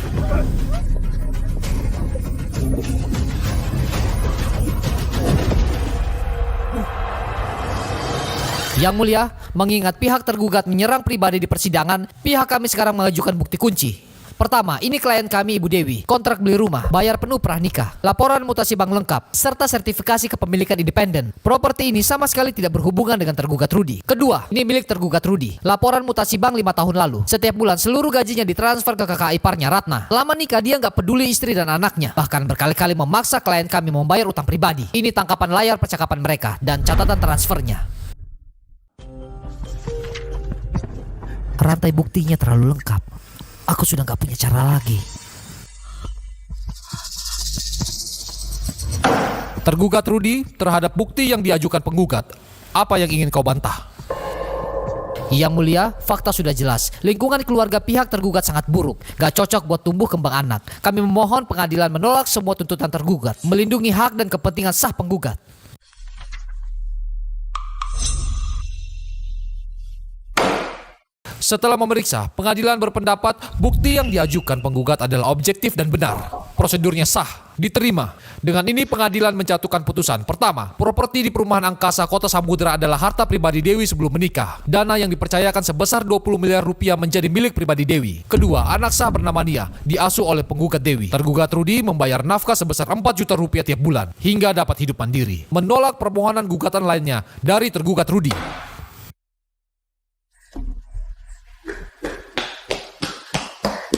Yang Mulia, mengingat pihak tergugat menyerang pribadi di persidangan, pihak kami sekarang mengajukan bukti kunci. Pertama, ini klien kami Ibu Dewi, kontrak beli rumah, bayar penuh pranikah, laporan mutasi bank lengkap, serta sertifikasi kepemilikan independen. Properti ini sama sekali tidak berhubungan dengan tergugat Rudi. Kedua, ini milik tergugat Rudi, laporan mutasi bank 5 tahun lalu. Setiap bulan seluruh gajinya ditransfer ke kakak iparnya Ratna. Lama nikah dia nggak peduli istri dan anaknya, bahkan berkali-kali memaksa klien kami membayar utang pribadi. Ini tangkapan layar percakapan mereka dan catatan transfernya. Rantai buktinya terlalu lengkap. Aku sudah gak punya cara lagi. Tergugat Rudi terhadap bukti yang diajukan penggugat. Apa yang ingin kau bantah? Yang mulia, fakta sudah jelas. Lingkungan keluarga pihak tergugat sangat buruk. Gak cocok buat tumbuh kembang anak. Kami memohon pengadilan menolak semua tuntutan tergugat. Melindungi hak dan kepentingan sah penggugat. Setelah memeriksa, pengadilan berpendapat bukti yang diajukan penggugat adalah objektif dan benar. Prosedurnya sah, diterima. Dengan ini pengadilan menjatuhkan putusan. Pertama, properti di perumahan angkasa Kota Samudra adalah harta pribadi Dewi sebelum menikah. Dana yang dipercayakan sebesar 20 miliar rupiah menjadi milik pribadi Dewi. Kedua, anak sah bernama Nia diasuh oleh penggugat Dewi. Tergugat Rudi membayar nafkah sebesar 4 juta rupiah tiap bulan hingga dapat hidup mandiri. Menolak permohonan gugatan lainnya dari tergugat Rudi.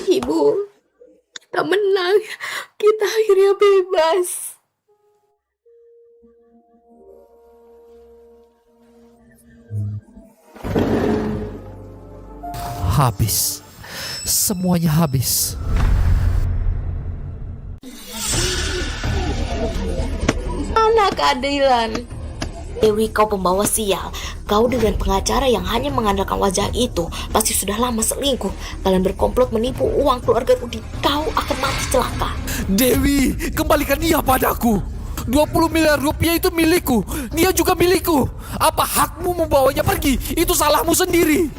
Ibu, kita menang. Kita akhirnya bebas. Habis. Semuanya habis. Mana keadilan? Dewi, kau pembawa sial. Kau dengan pengacara yang hanya mengandalkan wajah itu pasti sudah lama selingkuh. Kalian berkomplot menipu uang keluarga Rudi. Kau akan mati celaka. Dewi, kembalikan Nia padaku. 20 miliar rupiah itu milikku. Nia juga milikku. Apa hakmu membawanya pergi? Itu salahmu sendiri.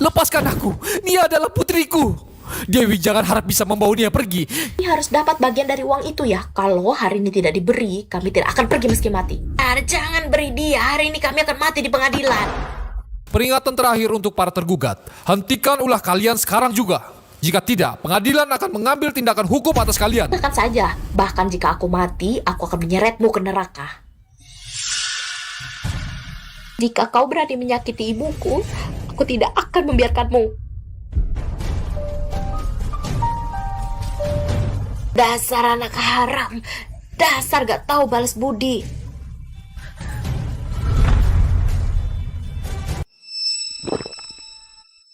Lepaskan aku. Nia adalah putriku. Dewi, jangan harap bisa membawa Nia pergi. Ini harus dapat bagian dari uang itu ya. Kalau hari ini tidak diberi, kami tidak akan pergi meski mati. Jangan beri dia. Hari ini kami akan mati di pengadilan. Peringatan terakhir untuk para tergugat. Hentikan ulah kalian sekarang juga. Jika tidak, pengadilan akan mengambil tindakan hukum atas kalian. Bahkan saja, bahkan jika aku mati, aku akan menyeretmu ke neraka. Jika kau berani menyakiti ibuku, aku tidak akan membiarkanmu. Dasar anak haram. Dasar gak tahu balas budi.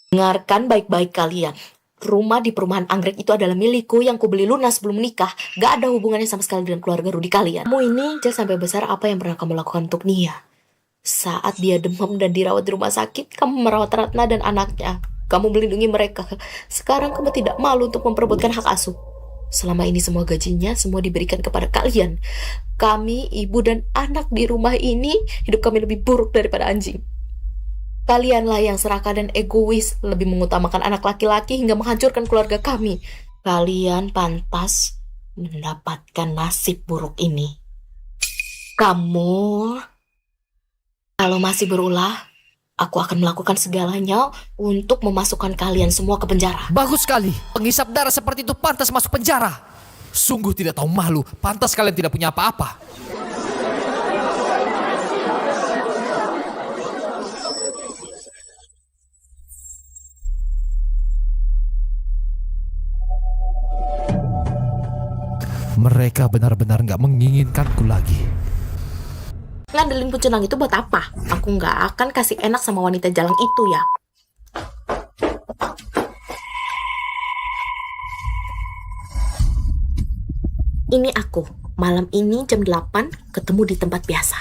Dengarkan baik-baik kalian. Rumah di perumahan anggrek itu adalah milikku yang kubeli lunas sebelum menikah. Gak ada hubungannya sama sekali dengan keluarga Rudi kalian. Kamu ini jangan sampai besar apa yang pernah kamu lakukan untuk Nia. Saat dia demam dan dirawat di rumah sakit, kamu merawat Ratna dan anaknya. Kamu melindungi mereka. Sekarang kamu tidak malu untuk memperebutkan hak asuh. Selama ini semua gajinya semua diberikan kepada kalian. Kami, ibu dan anak di rumah ini, hidup kami lebih buruk daripada anjing. Kalianlah yang serakah dan egois, lebih mengutamakan anak laki-laki hingga menghancurkan keluarga kami. Kalian pantas mendapatkan nasib buruk ini. Kamu, kalau masih berulah, aku akan melakukan segalanya untuk memasukkan kalian semua ke penjara. Bagus sekali. Penghisap darah seperti itu pantas masuk penjara. Sungguh tidak tahu malu. Pantas kalian tidak punya apa-apa. Mereka benar-benar gak menginginkanku lagi. Ngandelin pencenang itu buat apa? Aku nggak akan kasih enak sama wanita jalang itu ya. Ini aku. Malam ini jam 8 ketemu di tempat biasa.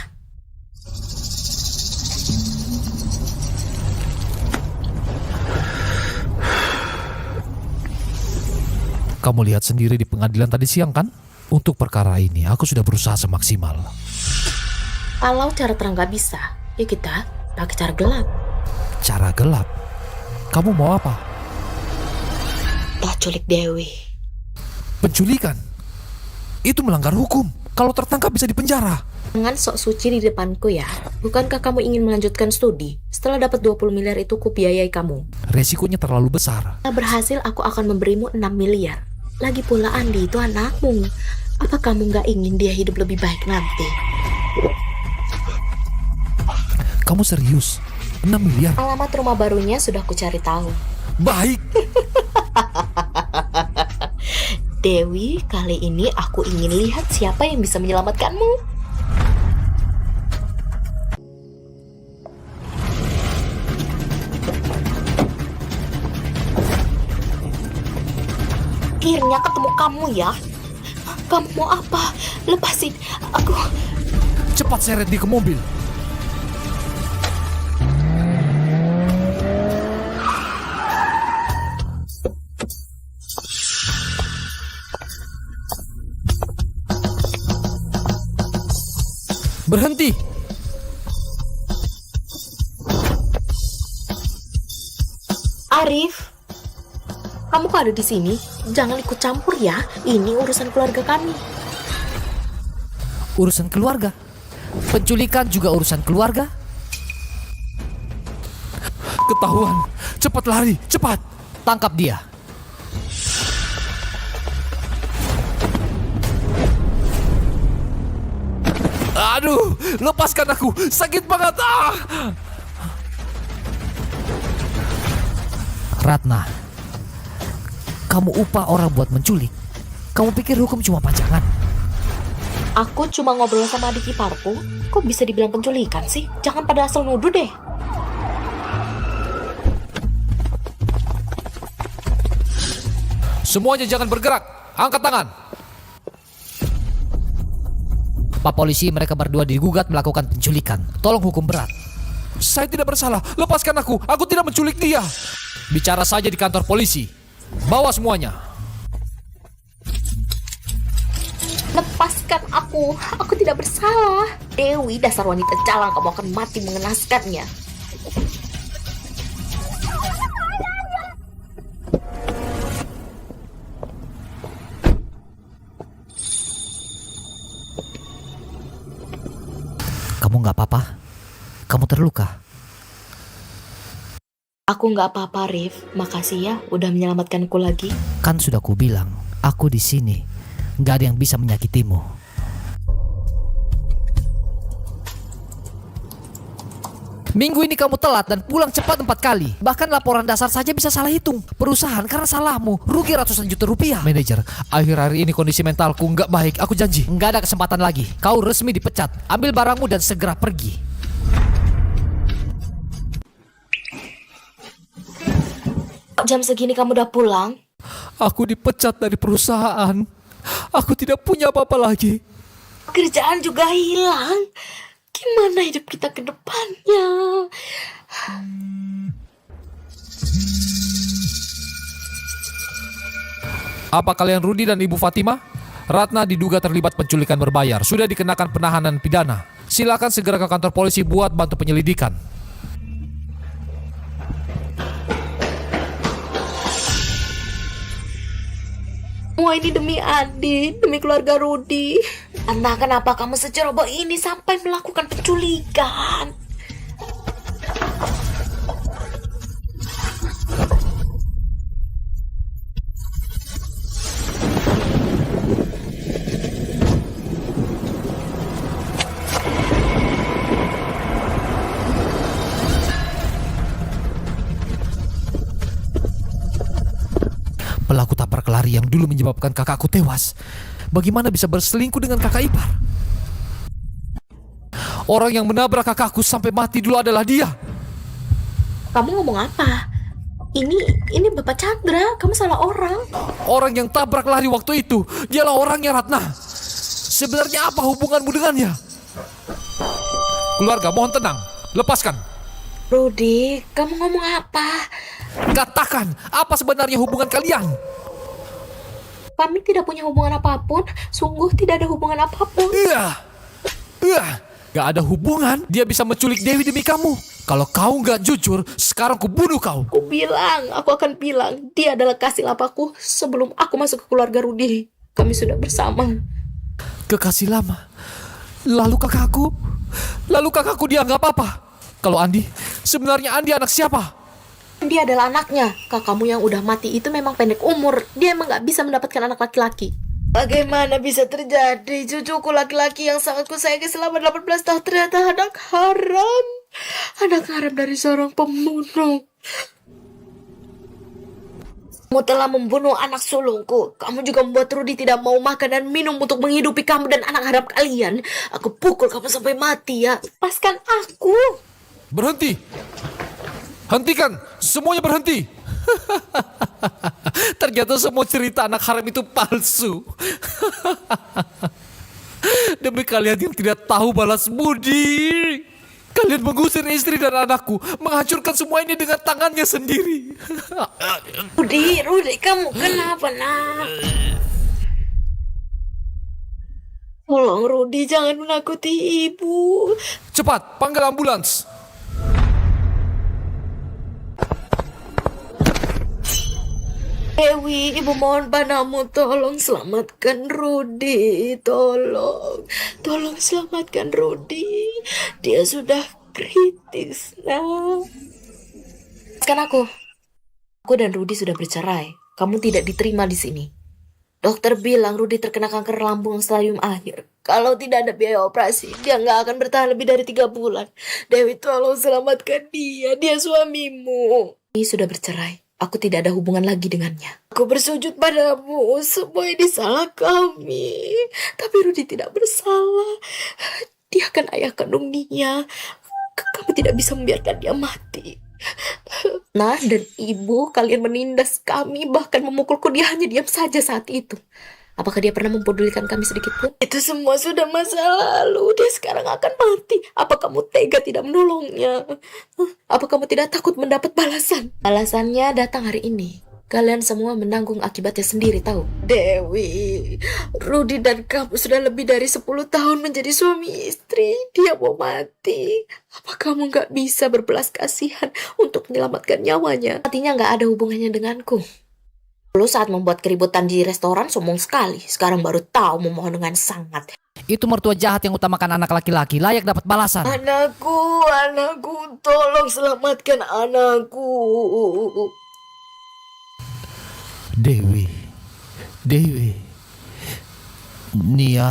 Kamu lihat sendiri di pengadilan tadi siang kan? Untuk perkara ini aku sudah berusaha semaksimal. Kalau cara terang nggak bisa, ya kita pakai cara gelap. Cara gelap? Kamu mau apa? Tak culik Dewi. Penculikan? Itu melanggar hukum. Kalau tertangkap bisa dipenjara. Jangan sok suci di depanku ya. Bukankah kamu ingin melanjutkan studi? Setelah dapat 20 miliar itu ku biayai kamu. Resikonya terlalu besar. Setelah berhasil aku akan memberimu 6 miliar. Lagi pula Andi itu anakmu. Apa kamu nggak ingin dia hidup lebih baik nanti? Kamu serius? 6 miliar? Alamat rumah barunya sudah ku cari tahu. Baik. Dewi, kali ini aku ingin lihat siapa yang bisa menyelamatkanmu. Akhirnya ketemu kamu ya. Kamu mau apa? Lepasin aku. Cepat seret dia ke mobil. Berhenti. Arif, kamu kok ada di sini? Jangan ikut campur ya. Ini urusan keluarga kami. Urusan keluarga? Penculikan juga urusan keluarga? Ketahuan. Cepat lari, cepat. Tangkap dia. Aduh, lepaskan aku. Sakit banget. Ratna, kamu upah orang buat menculik. Kamu pikir hukum cuma pajangan? Aku cuma ngobrol sama adik iparku. Kok bisa dibilang penculikan sih? Jangan pada asal nuduh deh. Semuanya jangan bergerak. Angkat tangan. Pak polisi, mereka berdua digugat melakukan penculikan. Tolong hukum berat. Saya tidak bersalah. Lepaskan aku. Aku tidak menculik dia. Bicara saja di kantor polisi. Bawa semuanya. Lepaskan aku. Aku tidak bersalah. Dewi, dasar wanita jalang, kamu akan mati mengenaskannya. Kamu nggak apa-apa? Kamu terluka? Aku nggak apa-apa, Rif. Makasih ya udah menyelamatkanku lagi. Kan sudah kubilang, aku di sini. Nggak ada yang bisa menyakitimu. Minggu ini kamu telat dan pulang cepat 4 kali. Bahkan laporan dasar saja bisa salah hitung. Perusahaan karena salahmu rugi ratusan juta rupiah. Manajer, akhir-akhir ini kondisi mentalku nggak baik. Aku janji. Nggak ada kesempatan lagi. Kau resmi dipecat. Ambil barangmu dan segera pergi. Jam segini kamu udah pulang? Aku dipecat dari perusahaan. Aku tidak punya apa-apa lagi. Kerjaan juga hilang. Gimana hidup kita ke depannya? Apa kalian Rudi dan Ibu Fatima? Ratna diduga terlibat penculikan berbayar. Sudah dikenakan penahanan pidana. Silakan segera ke kantor polisi buat bantu penyelidikan. Semua ini demi Adi, demi keluarga Rudi. Entah kenapa kamu seceroboh ini sampai melakukan penculikan. Pelaku tabrak lari yang dulu menyebabkan kakakku tewas. Bagaimana bisa berselingkuh dengan kakak ipar? Orang yang menabrak kakakku sampai mati dulu adalah dia. Kamu ngomong apa? Ini Bapak Chandra, kamu salah orang. Orang yang tabrak lari waktu itu, dialah orangnya Ratna. Sebenarnya apa hubunganmu dengannya? Keluarga, mohon tenang. Lepaskan. Rudi, kamu ngomong apa? Katakan, apa sebenarnya hubungan kalian? Kami tidak punya hubungan apapun. Sungguh tidak ada hubungan apapun. Gak ada hubungan. Dia bisa menculik Dewi demi kamu. Kalau kau gak jujur, sekarang ku bunuh kau. Aku akan bilang, dia adalah kasih lapaku sebelum aku masuk ke keluarga Rudi. Kami sudah bersama. Kekasih lama. Lalu kakakku dianggap apa? Kalau Andi, sebenarnya Andi anak siapa? Dia adalah anaknya. Kakakmu yang udah mati itu memang pendek umur. Dia emang gak bisa mendapatkan anak laki-laki. Bagaimana bisa terjadi? Cucuku laki-laki yang sangat kusayangi selama 18 tahun ternyata anak haram. Anak haram dari seorang pembunuh. Kamu telah membunuh anak sulungku. Kamu juga membuat Rudi tidak mau makan dan minum untuk menghidupi kamu dan anak haram kalian. Aku pukul kamu sampai mati ya. Lepaskan aku. Berhenti. Hentikan. Semuanya berhenti. Ternyata semua cerita anak haram itu palsu. Demi kalian yang tidak tahu balas budi. Kalian mengusir istri dan anakku, menghancurkan semua ini dengan tangannya sendiri. Rudi, kamu kenapa, nak? Tolong, Rudi, jangan menakuti ibu. Cepat, panggil ambulans. Dewi, ibu mohon padamu, tolong selamatkan Rudi. Tolong selamatkan Rudi. Dia sudah kritis, nak. Kan aku dan Rudi sudah bercerai. Kamu tidak diterima di sini. Dokter bilang Rudi terkena kanker lambung stadium akhir. Kalau tidak ada biaya operasi, dia nggak akan bertahan lebih dari 3 bulan. Dewi, tolong selamatkan dia. Dia suamimu. Dia sudah bercerai. Aku tidak ada hubungan lagi dengannya. Aku bersujud padamu. Semua ini salah kami. Tapi Rudi tidak bersalah. Dia kan ayah kandung Nia. Kamu tidak bisa membiarkan dia mati. Nah, dan ibu, kalian menindas kami, bahkan memukulku. Dia hanya diam saja saat itu. Apakah dia pernah mempedulikan kami sedikit pun? Itu semua sudah masa lalu. Dia sekarang akan mati. Apa kamu tega tidak menolongnya? Apa kamu tidak takut mendapat balasan? Balasannya datang hari ini. Kalian semua menanggung akibatnya sendiri, tahu? Dewi, Rudi dan kamu sudah lebih dari 10 tahun menjadi suami istri. Dia mau mati. Apa kamu nggak bisa berbelas kasihan untuk menyelamatkan nyawanya? Artinya nggak ada hubungannya denganku. Dulu saat membuat keributan di restoran sombong sekali. Sekarang baru tahu memohon dengan sangat. Itu mertua jahat yang utamakan anak laki-laki, layak dapat balasan. Anakku, tolong selamatkan anakku. Dewi, Nia.